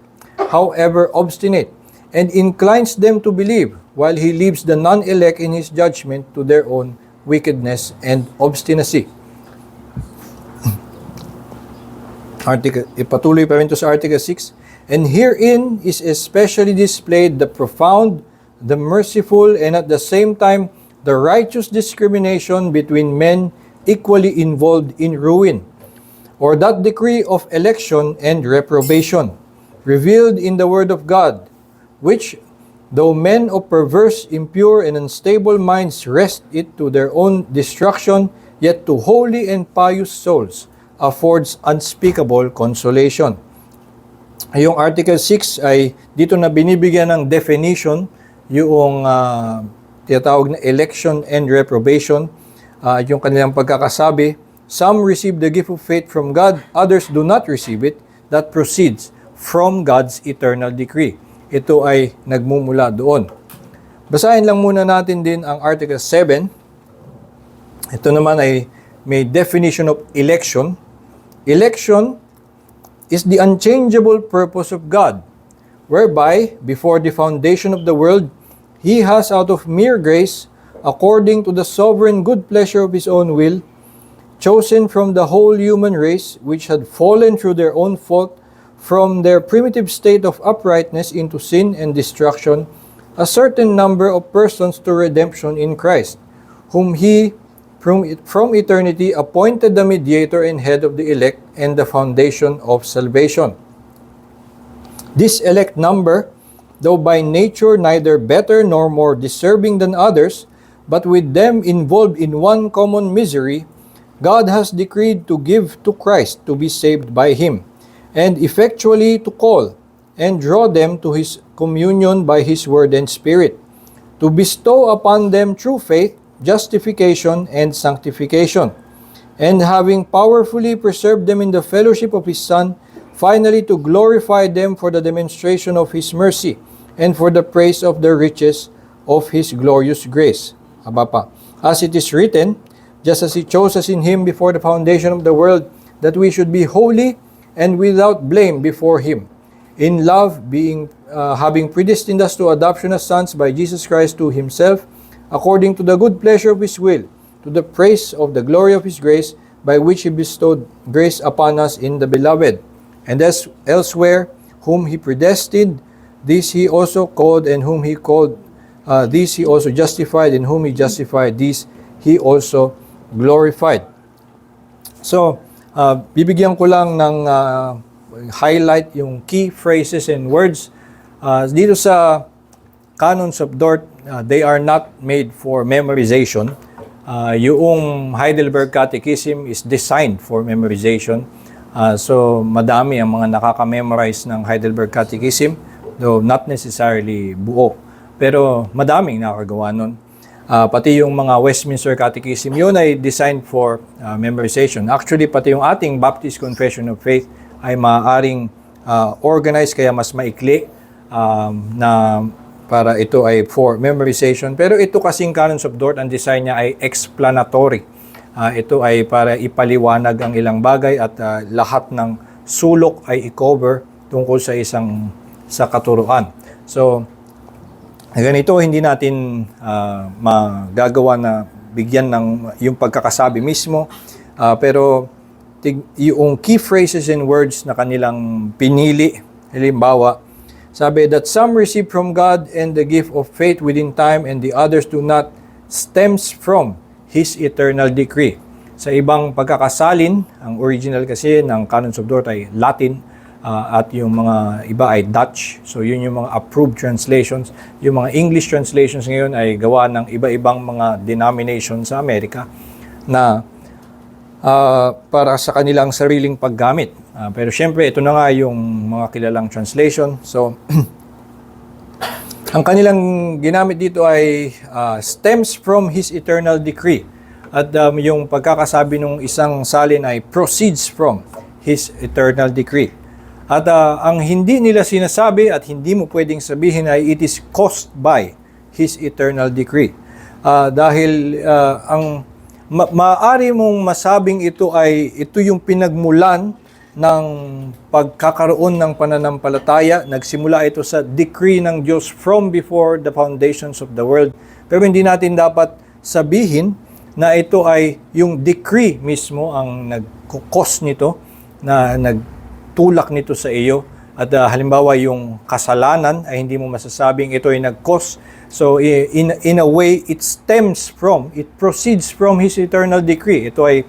S1: however obstinate, and inclines them to believe, while He leaves the non-elect in His judgment to their own wickedness and obstinacy. Ipatuloy pa rin to sa Article 6, and herein is especially displayed the profound, the merciful, and at the same time the righteous discrimination between men equally involved in ruin, or that decree of election and reprobation, revealed in the Word of God, which, though men of perverse, impure, and unstable minds wrest it to their own destruction, yet to holy and pious souls affords unspeakable consolation. Yung Article 6 ay dito na binibigyan ng definition yung tinatawag na election and reprobation. Yung kanilang pagkakasabi, some receive the gift of faith from God, others do not receive it, that proceeds from God's eternal decree. Ito ay nagmumula doon. Basahin lang muna natin din ang Article 7. Ito naman ay may definition of election. Election is the unchangeable purpose of God, whereby, before the foundation of the world, He has out of mere grace, according to the sovereign good pleasure of His own will, chosen from the whole human race, which had fallen through their own fault, from their primitive state of uprightness into sin and destruction, a certain number of persons to redemption in Christ, whom He from eternity appointed the mediator and head of the elect and the foundation of salvation. This elect number, though by nature neither better nor more deserving than others, but with them involved in one common misery, God has decreed to give to Christ to be saved by Him, and effectually to call and draw them to His communion by His word and Spirit, to bestow upon them through faith, justification, and sanctification, and having powerfully preserved them in the fellowship of His Son, finally to glorify them for the demonstration of His mercy, and for the praise of the riches of His glorious grace. As it is written, just as He chose us in Him before the foundation of the world, that we should be holy and without blame before Him, in love, having predestined us to adoption as sons by Jesus Christ to Himself, according to the good pleasure of His will, to the praise of the glory of His grace, by which He bestowed grace upon us in the Beloved, And as elsewhere, whom he predestined, these he also called, and whom he called, these he also justified, and whom he justified, these he also glorified. So, bibigyan ko lang ng highlight yung key phrases and words. Dito sa Canons of Dort, they are not made for memorization. Yung Heidelberg Catechism is designed for memorization. So, madami ang mga nakaka-memorize ng Heidelberg Catechism, though not necessarily buo. Pero madaming nakagawa nun. Pati yung mga Westminster Catechism, yun ay designed for memorization. Actually, pati yung ating Baptist Confession of Faith ay maaaring organized kaya mas maikli na para ito ay for memorization. Pero ito kasing Canons of Dort, ang design niya ay explanatory. Ito ay para ipaliwanag ang ilang bagay at lahat ng sulok ay i-cover tungkol sa katuruan. So, ganito hindi natin magagawa na bigyan ng yung pagkakasabi mismo. Pero yung key phrases and words na kanilang pinili, halimbawa, sabi that some receive from God and the gift of faith within time, and the others do not, stems from His eternal decree. Sa ibang pagkakasalin, ang original kasi ng Canons of Dort ay Latin, at yung mga iba ay Dutch. So yun yung mga approved translations. Yung mga English translations ngayon ay gawa ng iba-ibang mga denomination sa Amerika na para sa kanilang sariling paggamit. Pero syempre, ito na nga yung mga kilalang translation. So, ang kanilang ginamit dito ay stems from His eternal decree. At yung pagkakasabi ng isang salin ay proceeds from His eternal decree. At ang hindi nila sinasabi at hindi mo pwedeng sabihin ay it is caused by His eternal decree. Dahil ang maaari mong masabing ito yung pinagmulan ng pagkakaroon ng pananampalataya. Nagsimula ito sa decree ng Diyos from before the foundations of the world. Pero hindi natin dapat sabihin na ito ay yung decree mismo ang nag-cause nito, na nagtulak nito sa iyo. At halimbawa yung kasalanan ay hindi mo masasabing ito ay nag-cause. So in a way, it proceeds from His eternal decree. Ito ay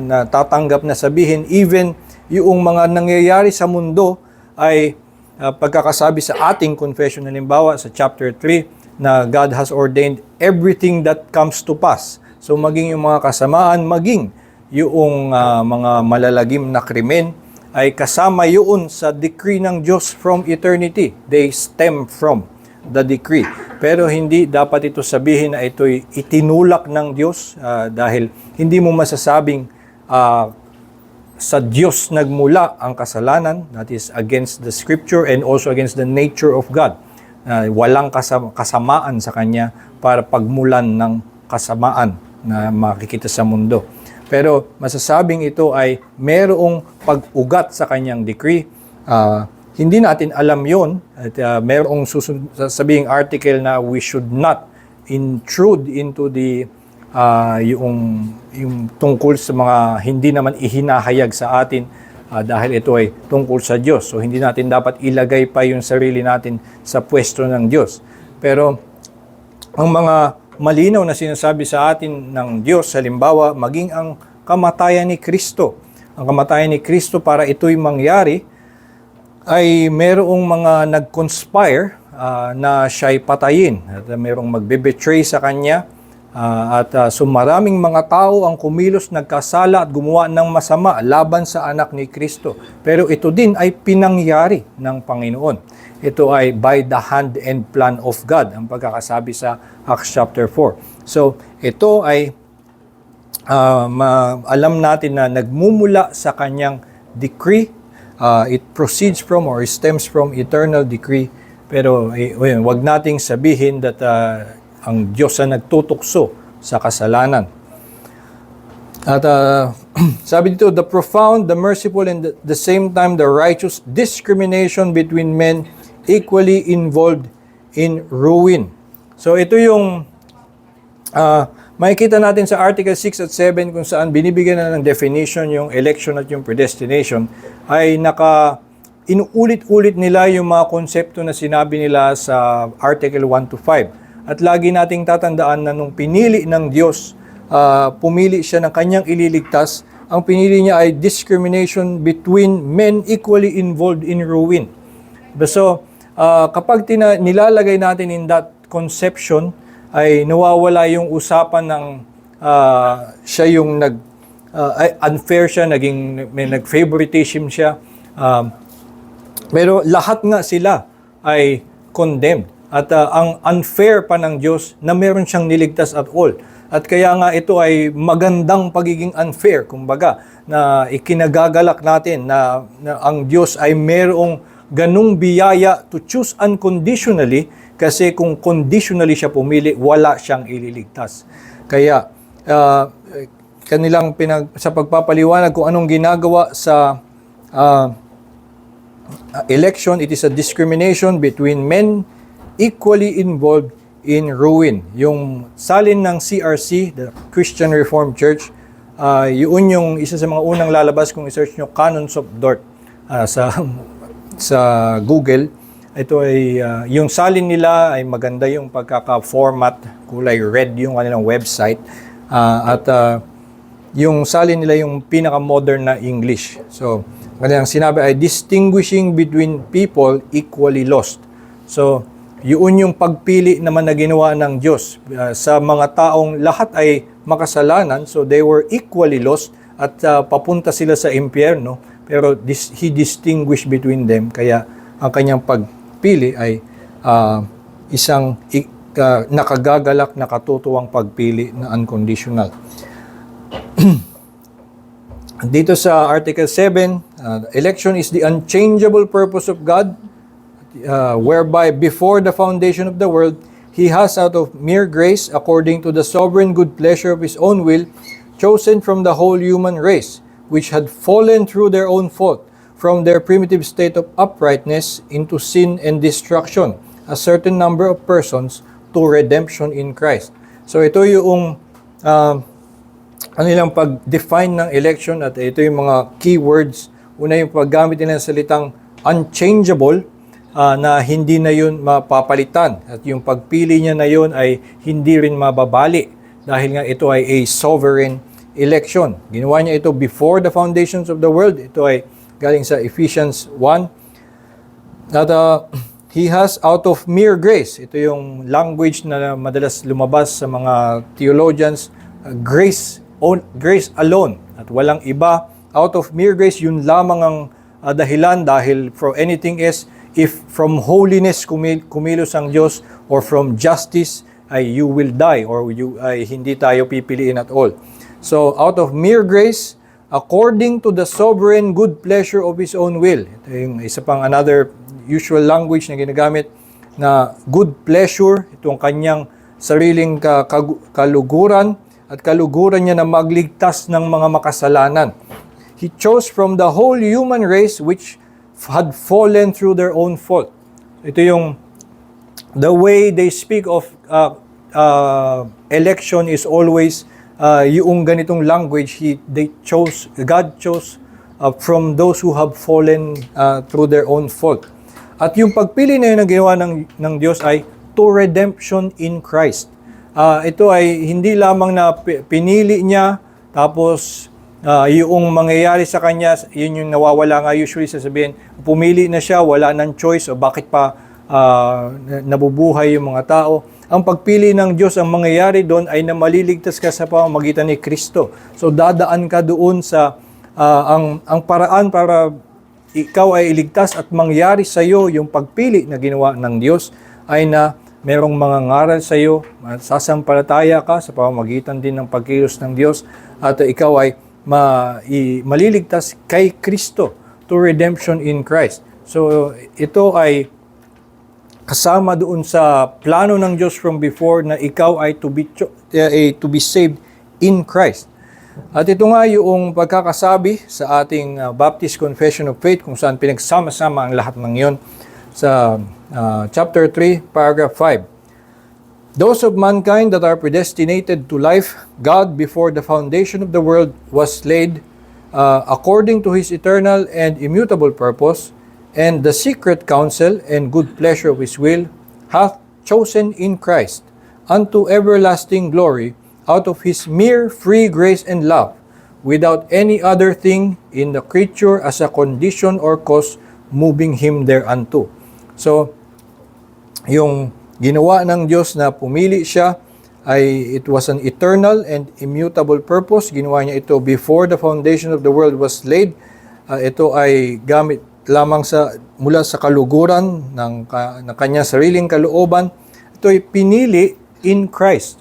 S1: natatanggap na sabihin, even yung mga nangyayari sa mundo ay pagkakasabi sa ating confession, halimbawa sa chapter 3, na God has ordained everything that comes to pass. So maging yung mga kasamaan, maging yung mga malalagim na krimen, ay kasama yun sa decree ng Diyos from eternity. They stem from the decree. Pero hindi dapat ito sabihin na ito'y itinulak ng Diyos dahil hindi mo masasabing sa Diyos nagmula ang kasalanan, that is against the Scripture and also against the nature of God. Walang kasamaan sa Kanya para pagmulan ng kasamaan na makikita sa mundo. Pero masasabing ito ay merong pag-ugat sa Kanyang decree. Hindi natin alam yon at merong sabing article na we should not intrude into the yung tungkol sa mga hindi naman ihinahayag sa atin dahil ito ay tungkol sa Diyos. So hindi natin dapat ilagay pa yung sarili natin sa pwesto ng Diyos. Pero ang mga malinaw na sinasabi sa atin ng Diyos, halimbawa maging ang kamatayan ni Kristo. Ang kamatayan ni Kristo para ito'y mangyari ay merong mga nag-conspire na siya'y patayin. At merong magbe-betray sa kanya. So maraming mga tao ang kumilos, nagkasala at gumawa ng masama laban sa anak ni Kristo. Pero ito din ay pinangyari ng Panginoon. Ito ay by the hand and plan of God, ang pagkakasabi sa Acts chapter 4. So ito ay alam natin na nagmumula sa kanyang decree. It proceeds from or stems from eternal decree. Pero wag nating sabihin that ang Diyos ang nagtutukso sa kasalanan. At sabi dito, the profound, the merciful, and at the same time the righteous discrimination between men equally involved in ruin. So ito yung makikita natin sa Article 6 at 7 kung saan binibigyan na ng definition yung election at yung predestination, ay inuulit-ulit nila yung mga konsepto na sinabi nila sa Article 1 to 5. At lagi nating tatandaan na nung pinili ng Diyos, pumili siya ng kanyang ililigtas, ang pinili niya ay discrimination between men equally involved in ruin. So, kapag nilalagay natin in that conception, ay nawawala yung usapan ng siya yung unfair siya, may nag-favoritism siya. Pero lahat nga sila ay condemned. At ang unfair pa ng Diyos na meron siyang niligtas at all. At kaya nga ito ay magandang pagiging unfair, kumbaga, na ikinagagalak natin na ang Diyos ay merong ganung biyaya to choose unconditionally, kasi kung conditionally siya pumili, wala siyang ililigtas. Kaya kanilang sa pagpapaliwanag kung anong ginagawa sa election, it is a discrimination between men equally involved in ruin. Yung salin ng CRC, the Christian Reformed Church, yun yung isa sa mga unang lalabas kung i-search nyo, Canons of Dort sa Google. Ito ay, yung salin nila ay maganda yung pagkaka-format, kulay red yung kanilang website. Yung salin nila yung pinaka-modern na English. So, kanilang sinabi ay distinguishing between people equally lost. So, yun yung pagpili naman na ginawa ng Diyos sa mga taong lahat ay makasalanan, so they were equally lost at papunta sila sa impyerno, pero He distinguished between them, kaya ang kanyang pagpili ay isang nakagagalak, nakatutuwang pagpili na unconditional. Dito sa Article 7, election is the unchangeable purpose of God, whereby before the foundation of the world, He has out of mere grace, according to the sovereign good pleasure of His own will, chosen from the whole human race, which had fallen through their own fault, from their primitive state of uprightness into sin and destruction, a certain number of persons to redemption in Christ. So ito yung kanilang pag-define ng election, at ito yung mga keywords. Una yung paggamit nila ng salitang unchangeable, na hindi na yun mapapalitan, at yung pagpili niya na yun ay hindi rin mababali dahil nga ito ay a sovereign election. Ginawa niya ito before the foundations of the world. Ito ay galing sa Ephesians 1. At He has out of mere grace. Ito yung language na madalas lumabas sa mga theologians. Grace alone at walang iba. Out of mere grace, yun lamang ang dahilan, dahil for anything else, if from holiness kumilos ang Diyos, or from justice, ay you will die, or hindi tayo pipiliin at all. So, out of mere grace, according to the sovereign good pleasure of His own will. Ito yung isa pang another usual language na ginagamit, na good pleasure, itong kanyang sariling kaluguran, at kaluguran niya na magligtas ng mga makasalanan. He chose from the whole human race which had fallen through their own fault. Ito yung the way they speak of election is always yung ganitong language. God chose from those who have fallen through their own fault. At yung pagpili na yun na ginawa ng Diyos ay to redemption in Christ. Ito ay hindi lamang na pinili niya, tapos yung mangyayari sa kanya, yun yung nawawala nga usually, sasabihin, pumili na siya, wala nang choice, o bakit pa nabubuhay yung mga tao. Ang pagpili ng Diyos, ang mangyayari doon ay na maliligtas ka sa pamamagitan ni Kristo. So dadaan ka doon sa ang paraan para ikaw ay iligtas at mangyari sa iyo yung pagpili na ginawa ng Diyos ay na merong mga ngaral sa iyo, sasampalataya ka sa pamamagitan din ng pagkilos ng Diyos, at ikaw ay maliligtas kay Kristo, to redemption in Christ. So ito ay kasama doon sa plano ng Diyos from before, na ikaw ay to be saved in Christ. At ito nga yung pagkakasabi sa ating Baptist Confession of Faith, kung saan pinagsama-sama ang lahat ng yon sa chapter 3, paragraph 5. Those of mankind that are predestinated to life, God before the foundation of the world was laid according to His eternal and immutable purpose, and the secret counsel and good pleasure of His will, hath chosen in Christ unto everlasting glory out of His mere free grace and love, without any other thing in the creature as a condition or cause moving Him thereunto. So, yung ginawa ng Diyos na pumili siya ay it was an eternal and immutable purpose. Ginawa niya ito before the foundation of the world was laid. Ito ay gamit lamang mula sa kaluguran ng kanyang sariling kalooban. Ito ay pinili in Christ.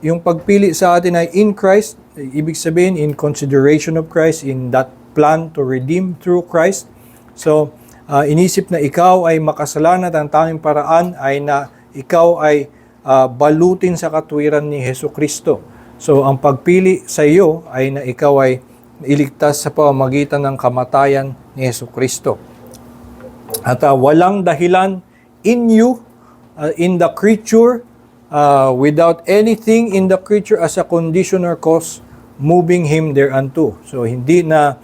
S1: Yung pagpili sa atin ay in Christ, ibig sabihin in consideration of Christ, in that plan to redeem through Christ. So, inisip na ikaw ay makasalanan at ang tanging paraan ay na ikaw ay balutin sa katwiran ni Hesukristo. So, ang pagpili sa iyo ay na ikaw ay iligtas sa pamamagitan ng kamatayan ni Hesukristo. At walang dahilan in you, in the creature, without anything in the creature as a condition or cause moving him thereunto. So, hindi na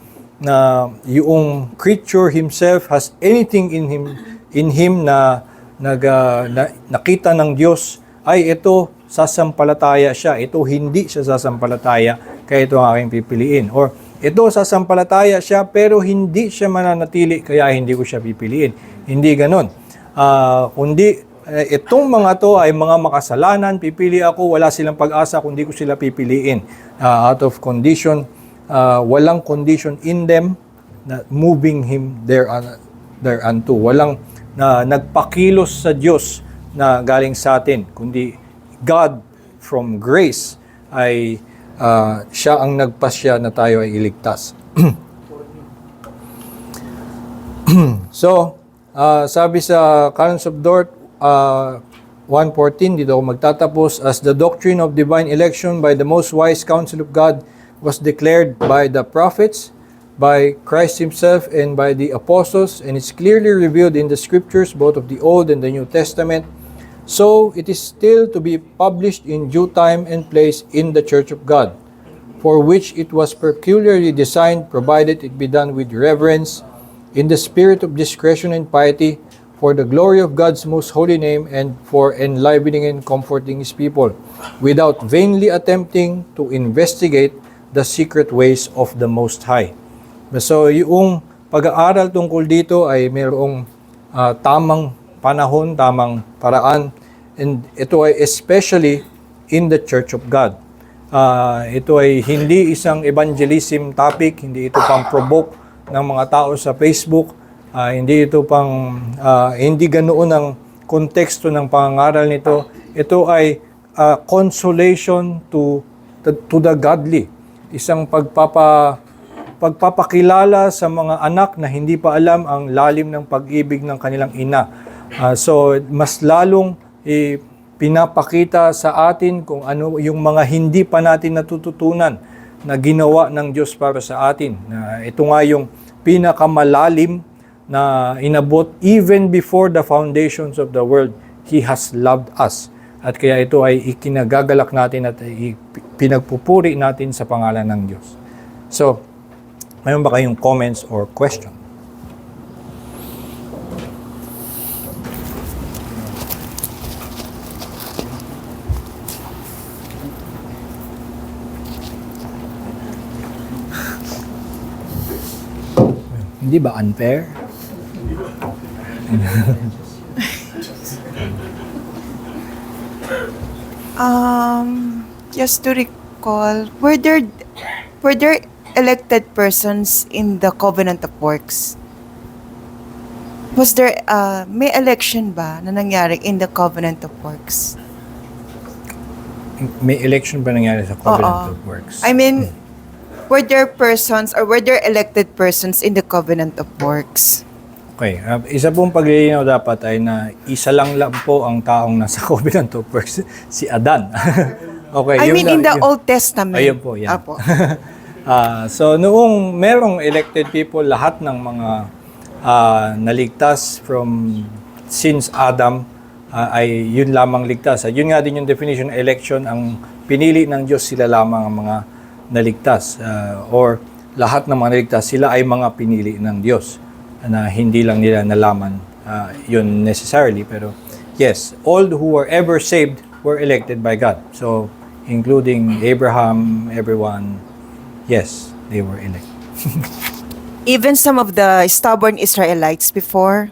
S1: yung creature himself has anything in him na nakita ng Diyos, ay ito sasampalataya siya, ito hindi siya sasampalataya, kaya ito ang aking pipiliin. Or ito sasampalataya siya pero hindi siya mananatili, kaya hindi ko siya pipiliin. Hindi ganon. Kundi itong mga to ay mga makasalanan, pipili ako, wala silang pag-asa kundi ko sila pipiliin. Out of condition, walang condition in them na moving him thereunto. Walang nagpakilos sa Diyos na galing sa atin, kundi God from grace ay siya ang nagpasya na tayo ay iligtas. So, sabi sa Canons of Dort 1:14, dito ako magtatapos, as the doctrine of divine election by the most wise counsel of God was declared by the prophets, by Christ Himself, and by the apostles, and is clearly revealed in the scriptures, both of the Old and the New Testament. So it is still to be published in due time and place in the Church of God, for which it was peculiarly designed, provided it be done with reverence, in the spirit of discretion and piety, for the glory of God's most holy name, and for enlivening and comforting His people, without vainly attempting to investigate the secret ways of the Most High. So, yung pag-aaral tungkol dito ay mayroong tamang panahon, tamang paraan, and ito ay especially in the Church of God. Ito ay hindi isang evangelism topic, hindi ito pang provoke ng mga tao sa Facebook, hindi ito pang, hindi ganoon ang konteksto ng pangangaral nito. Ito ay consolation to the godly. Isang pagpapakilala sa mga anak na hindi pa alam ang lalim ng pag-ibig ng kanilang ina. So, mas lalong pinapakita sa atin kung ano yung mga hindi pa natin natututunan na ginawa ng Diyos para sa atin. Ito nga yung pinakamalalim na inabot even before the foundations of the world. He has loved us. At kaya ito ay ikinagagalak natin at pinagpupuri natin sa pangalan ng Diyos. So, mayroon ba kayong comments or question? Hindi ba unfair?
S3: Just to recall, were there elected persons in the Covenant of Works? Was there may election ba na nangyari in the Covenant of Works?
S1: May election ba nangyari sa Covenant of Works?
S3: I mean, were there persons or were there elected persons in the Covenant of Works?
S1: Okay. Isa pong paglilinaw dapat ay na isa lang po ang taong nasa Covenant of Works, si Adan. Okay.
S3: I mean, in the Old Testament.
S1: Ayun po, yan.
S3: Apo.
S1: So, noong merong elected people, lahat ng mga naligtas from since Adam, ay yun lamang ligtas. At yun nga din yung definition ng election, ang pinili ng Diyos, sila lamang ang mga naligtas. Or lahat ng mga naligtas, sila ay mga pinili ng Diyos na hindi lang nila nalaman yun necessarily. Pero yes, all who were ever saved were elected by God. So, including Abraham, everyone, yes, they were elected.
S3: Even some of the stubborn Israelites before?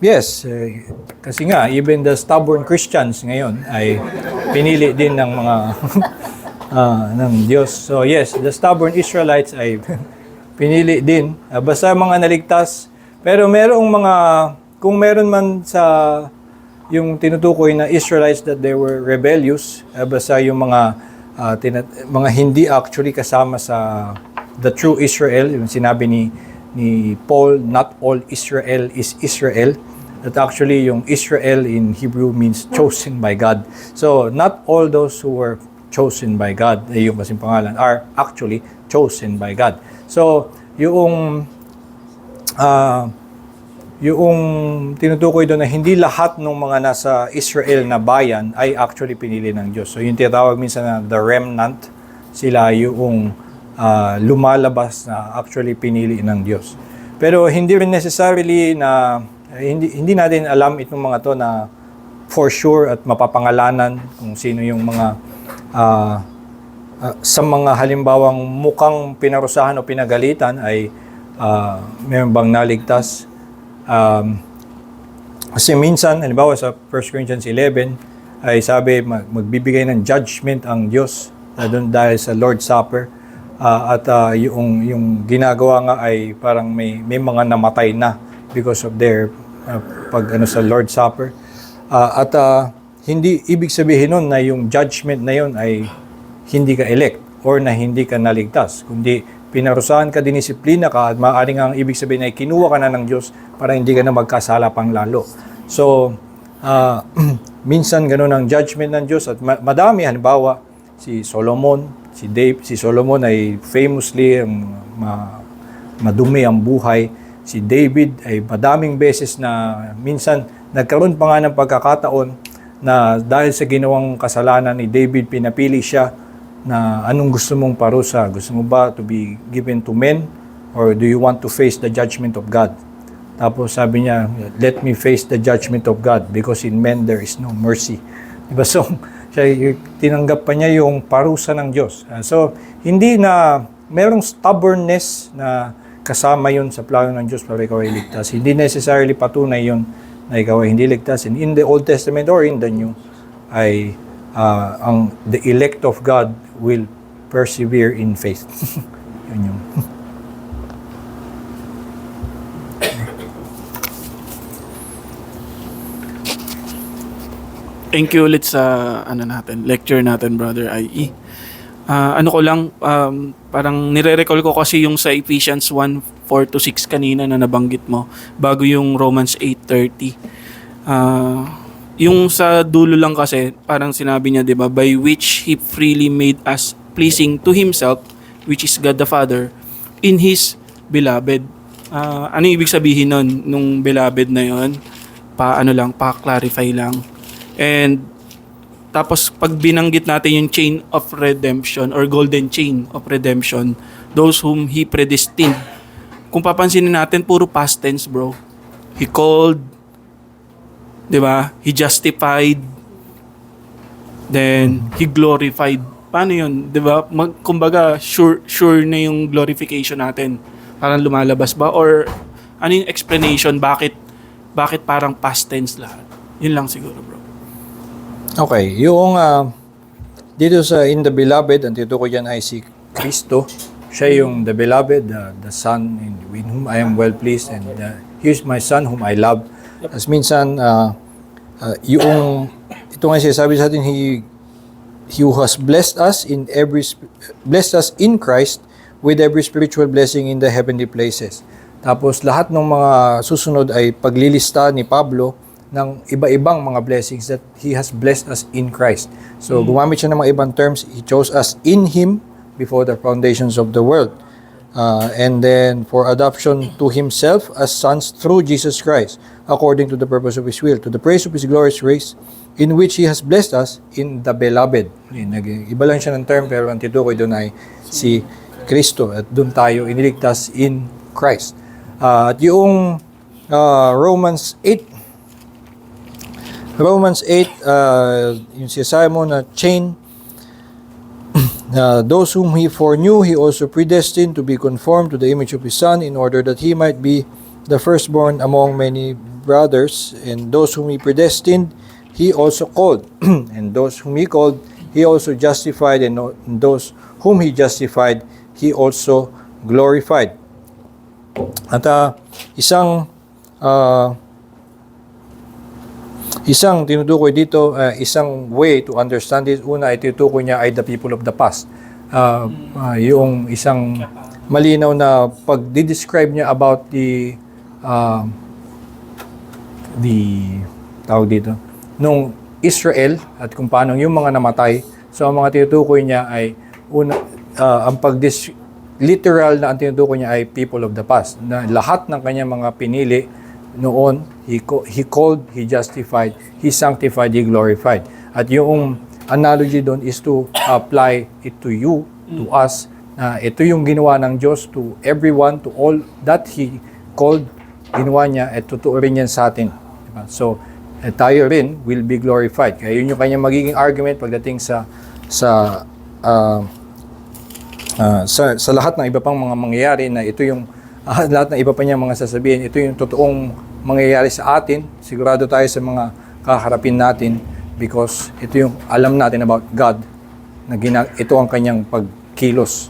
S1: Yes, kasi nga, even the stubborn Christians ngayon ay pinili din ng mga ng Diyos. So yes, the stubborn Israelites ay pinili din. Basta mga naligtas. Pero merong mga, kung meron man sa yung tinutukoy na Israelites that they were rebellious, basta yung mga mga hindi actually kasama sa the true Israel, yung sinabi ni Paul, not all Israel is Israel. That actually yung Israel in Hebrew means chosen by God. So not all those who were chosen by God, yung kasing pangalan, are actually chosen by God. So yung tinutukoy doon na hindi lahat ng mga nasa Israel na bayan ay actually pinili ng Diyos. So yung tinatawag minsan na the remnant, sila yung lumalabas na actually pinili ng Diyos. Pero hindi rin necessarily na hindi natin alam itong mga to na for sure at mapapangalanan kung sino yung mga sa mga halimbawang mukhang pinarusahan o pinagalitan ay mayroon bang naligtas. Kasi minsan, halimbawa sa 1 Corinthians 11 ay sabi magbibigay ng judgment ang Diyos doon dahil sa Lord's Supper. Yung ginagawa nga ay parang may mga namatay na because of their sa Lord's Supper. Hindi ibig sabihin nun na yung judgment na yun ay hindi ka elect or na hindi ka naligtas. Kundi pinarusahan ka, dinisiplina ka, at maaaring ang ibig sabihin ay kinuha ka na ng Diyos para hindi ka na magkasala pang lalo. So, minsan ganun ang judgment ng Diyos at madami, halimbawa, si Solomon ay famously madumi ang buhay. Si David ay madaming beses na minsan nagkaroon pa nga ng pagkakataon na dahil sa ginawang kasalanan ni David, pinapili siya na anong gusto mong parusa? Gusto mo ba to be given to men or do you want to face the judgment of God? Tapos sabi niya, let me face the judgment of God because in men there is no mercy. Diba? So, tinanggap pa niya yung parusa ng Diyos. So, hindi na merong stubbornness na kasama yun sa plano ng Diyos para ikaw ay ligtas. Hindi necessarily patunay yun na ikaw ay hindi ligtas. And in the Old Testament or in the New, ay the elect of God will persevere in faith. Yun yung.
S4: Thank you ulit sa lecture natin, Brother IE. Ko lang, parang nire-recall ko kasi yung sa Ephesians 1:4-6 kanina na nabanggit mo, bago yung Romans 8:30. Yung sa dulo lang kasi, parang sinabi niya, di ba, by which He freely made us pleasing to Himself, which is God the Father, in His beloved. Ano ibig sabihin nun, nung beloved na yon? Pa-clarify lang. And tapos pag binanggit natin yung chain of redemption or golden chain of redemption, those whom He predestined. Kung papansinin natin, puro past tense, bro. He called, di ba? He justified, then He glorified. Paano yun? Di ba? Kumbaga, sure na yung glorification natin. Parang lumalabas ba? Or ano yung explanation? Bakit parang past tense lahat? Yun lang siguro, bro.
S1: Okay, yung dito sa in the beloved, ang tinutukoy dyan ay si Kristo. Siya yung the beloved, the Son in whom I am well pleased, and here's my Son whom I love. As minsan, ito nga sinasabi sa atin, He who has blessed us in Christ with every spiritual blessing in the heavenly places. Tapos lahat ng mga susunod ay paglilista ni Pablo ng iba-ibang mga blessings that He has blessed us in Christ. So, gumamit siya ng mga ibang terms. He chose us in Him before the foundations of the world. And then for adoption to himself as sons through Jesus Christ, according to the purpose of his will, to the praise of his glorious grace, in which he has blessed us in the beloved. Iba lang siya ng term, pero ang titukoy doon ay si Kristo. At doon tayo iniligtas in Christ. At yung Romans 8, yung sinasabi mo na chain, those whom he foreknew, he also predestined to be conformed to the image of his Son, in order that he might be the firstborn among many brothers. And those whom he predestined, he also called. And those whom he called, he also justified. And those whom he justified, he also glorified. At isang tinutukoy dito, isang way to understand this, una ay tinutukoy niya ay the people of the past. Yung isang malinaw na pag-describe niya about the tawag dito, nung Israel at kung paano yung mga namatay. So ang mga tinutukoy niya ay una, ang literal na ang tinutukoy niya ay people of the past. Na lahat ng kanyang mga pinili noon, he called, he justified, he sanctified, he glorified. At yung analogy doon is to apply it to you, to us, na ito yung ginawa ng Diyos to everyone, to all that he called, ginawa niya, at totoo rin yan sa atin. Diba? So, tayo rin will be glorified. Kaya yun yung kanyang magiging argument pagdating sa lahat ng iba pang mga mangyayari, na ito yung lahat ng iba pa niyang mga sasabihin, ito yung totoong mangyayari sa atin. Sigurado tayo sa mga kaharapin natin because ito yung alam natin about God, na ito ang kanyang pagkilos.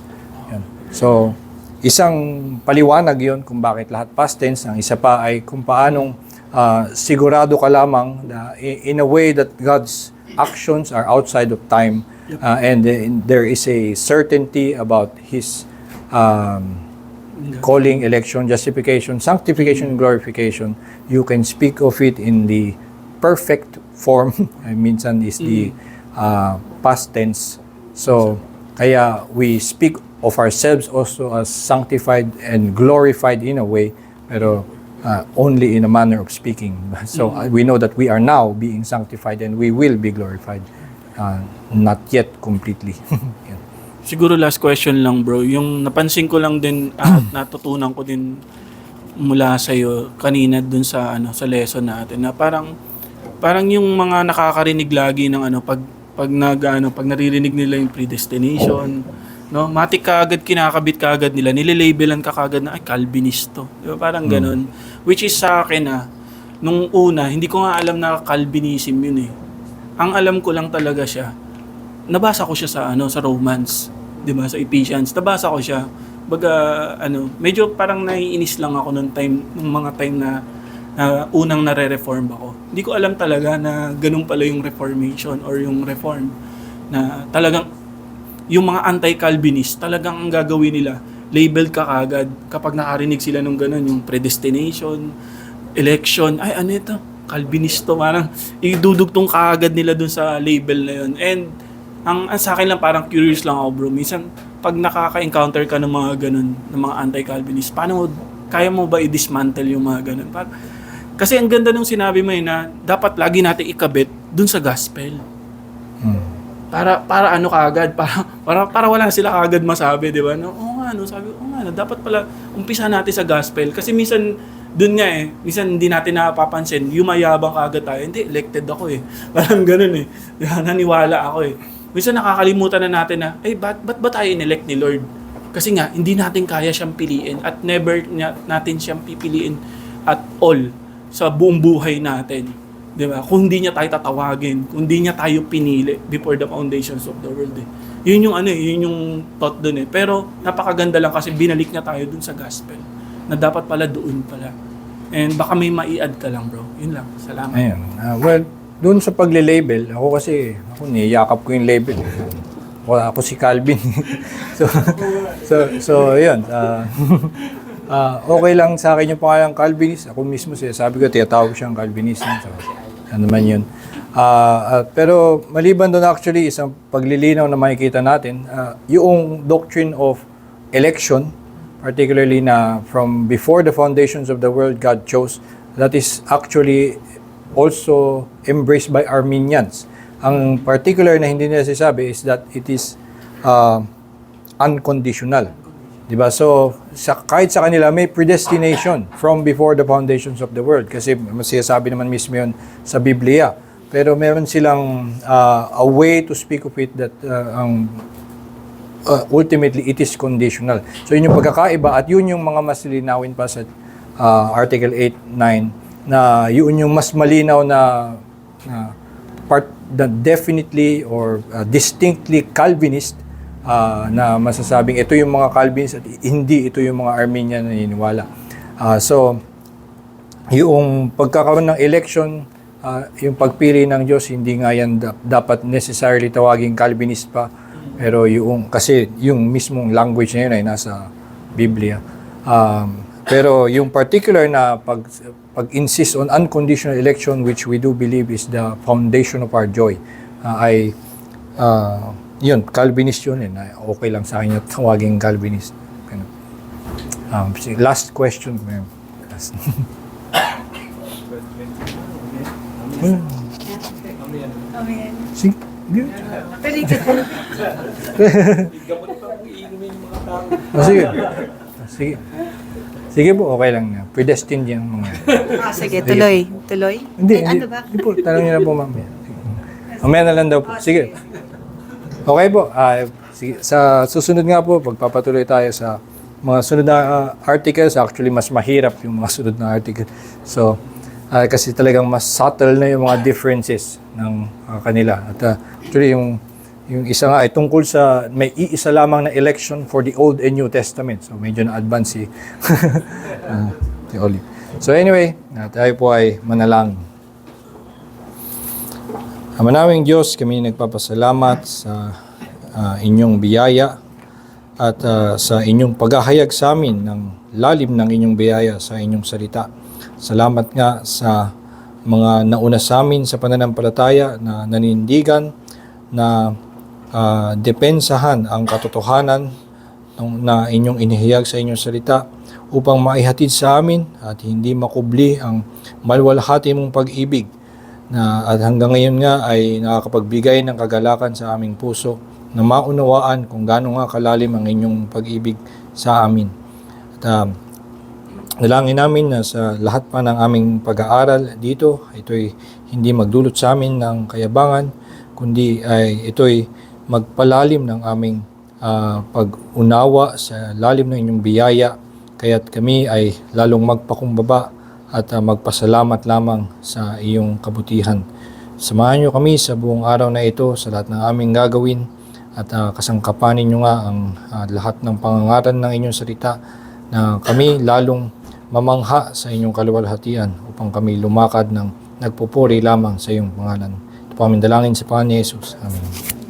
S1: Yan. So, isang paliwanag yon kung bakit lahat past tense. Ang isa pa ay kung paanong sigurado ka lamang na in a way that God's actions are outside of time, and there is a certainty about his calling, election, justification, sanctification, and glorification. You can speak of it in the perfect form. Minsan is the past tense. So, kaya we speak of ourselves also as sanctified and glorified in a way, pero only in a manner of speaking. So, we know that we are now being sanctified and we will be glorified. Not yet completely. Yan.
S4: Siguro last question lang, bro. Yung napansin ko lang din at natutunan ko din mula sa iyo kanina dun sa sa lesson natin, na parang yung mga nakakarinig lagi ng pag naririnig nila yung predestination, no? Matik kaagad kinakabit kaagad nila, nilalabelan ka kaagad na ay Calvinisto. Di ba? Parang ganun. Which is sa akin nung una, hindi ko nga alam na Calvinism yun eh. Ang alam ko lang talaga siya, nabasa ko siya sa Romans, 'di ba, sa Ephesians. Nabasa ko siya. Baga medyo parang naiinis lang ako nung mga time na unang nare-reform ako. Hindi ko alam talaga na ganun pala yung reformation or yung reform, na talagang yung mga anti-Calvinist, talagang ang gagawin nila, label ka kagad kapag nakarinig sila nung ganun, yung predestination, election, ay ito, Calvinisto, parang idudugtong kaagad nila dun sa label na yun. And ang sa akin lang, parang curious lang ako, bro. Minsan, pag nakaka-encounter ka ng mga ganun, ng mga anti-Calvinist, kaya mo ba i-dismantle yung mga ganun? Kasi ang ganda nung sinabi mo na dapat lagi natin ikabit dun sa gospel. Para kaagad, para wala sila kaagad masabi, di ba? Sabi ko, dapat pala umpisa natin sa gospel. Kasi minsan, dun nga minsan hindi natin napapansin, yumayabang kaagad tayo. Hindi, elected ako Parang ganun naniwala ako Minsan nakakalimutan na natin na, ba't ba tayo in-elect ni Lord? Kasi nga, hindi natin kaya siyang piliin at never natin siyang pipiliin at all sa buong buhay natin. Di ba? Kung hindi niya tayo tatawagin, kung hindi niya tayo pinili before the foundations of the world. Yun yung yun yung thought dun Pero napakaganda lang kasi binalik niya tayo dun sa gospel. Na dapat pala doon pala. And baka may mai-add ka lang, bro. Yun lang. Salamat.
S1: Ayun. Well, doon sa pagle-label, ako niyakap ko yung label. Ako si Calvin. so yun. Okay lang sa akin yung pangalang Calvinist. Ako mismo sabi ko, tinatawag siyang Calvinism. So, ano naman yun. Pero maliban doon actually, isang paglilinaw na makikita natin, yung doctrine of election, particularly na from before the foundations of the world God chose, that is actually also embraced by Armenians. Ang particular na hindi nila sinasabi is that it is unconditional. Diba? So, kahit sa kanila may predestination from before the foundations of the world. Kasi sinasabi naman mismo yun sa Biblia. Pero meron silang a way to speak of it that ultimately it is conditional. So yun yung pagkakaiba at yun yung mga mas linawin pa sa Article 8, 9 na yun yung mas malinaw na part na definitely or distinctly Calvinist na masasabing ito yung mga Calvinists at hindi ito yung mga Armenian na naniniwala. So yung pagkakaroon ng election, yung pagpili ng Diyos, hindi nga yan dapat necessarily tawaging Calvinist pa. Pero kasi yung mismong language na yun ay nasa Biblia. Pero yung particular na pag-insist on unconditional election, which we do believe is the foundation of our joy, yun, Calvinist yun. Okay lang sa akin yung tawaging Calvinist. Last question. Sige. Sige. Sige. Sige po, okay lang na. Predestined yan mga.
S3: Sige, tuloy. Tuloy?
S1: Hindi.
S3: Ano ba?
S1: Hindi po, tanong niyo na po mamaya. Mamaya na lang daw po. Sige. Okay po. Sige. Sa susunod nga po, pagpapatuloy tayo sa mga sunod na articles. Actually, mas mahirap yung mga sunod na article. So, kasi talagang mas subtle na yung mga differences ng kanila. At actually, yung isa nga ay tungkol sa may iisa lamang na election for the Old and New Testament. So medyo na-advance si Olive. So anyway, tayo po ay manalangin. Ama naming Diyos, kami nagpapasalamat sa inyong biyaya at sa inyong paghahayag sa amin ng lalim ng inyong biyaya sa inyong salita. Salamat nga sa mga nauna sa amin sa pananampalataya na nanindigan na depensahan ang katotohanan na inyong inihayag sa inyong salita upang maihatid sa amin at hindi makubli ang malwalhati mong pag-ibig at hanggang ngayon nga ay nakakapagbigay ng kagalakan sa aming puso na maunawaan kung gaano nga kalalim ang inyong pag-ibig sa amin. At nalangin namin na sa lahat pa ng aming pag-aaral dito, ito'y hindi magdulot sa amin ng kayabangan, kundi ay ito'y magpalalim ng aming pag-unawa sa lalim ng inyong biyaya, kaya't kami ay lalong magpakumbaba at magpasalamat lamang sa iyong kabutihan. Samahan niyo kami sa buong araw na ito sa lahat ng aming gagawin at kasangkapanin niyo nga ang lahat ng pangangaral ng inyong salita na kami lalong mamangha sa inyong kaluwalhatian upang kami lumakad ng nagpupuri lamang sa iyong pangalan. Ito po aming dalangin sa Panginoon ni Jesus. Amen.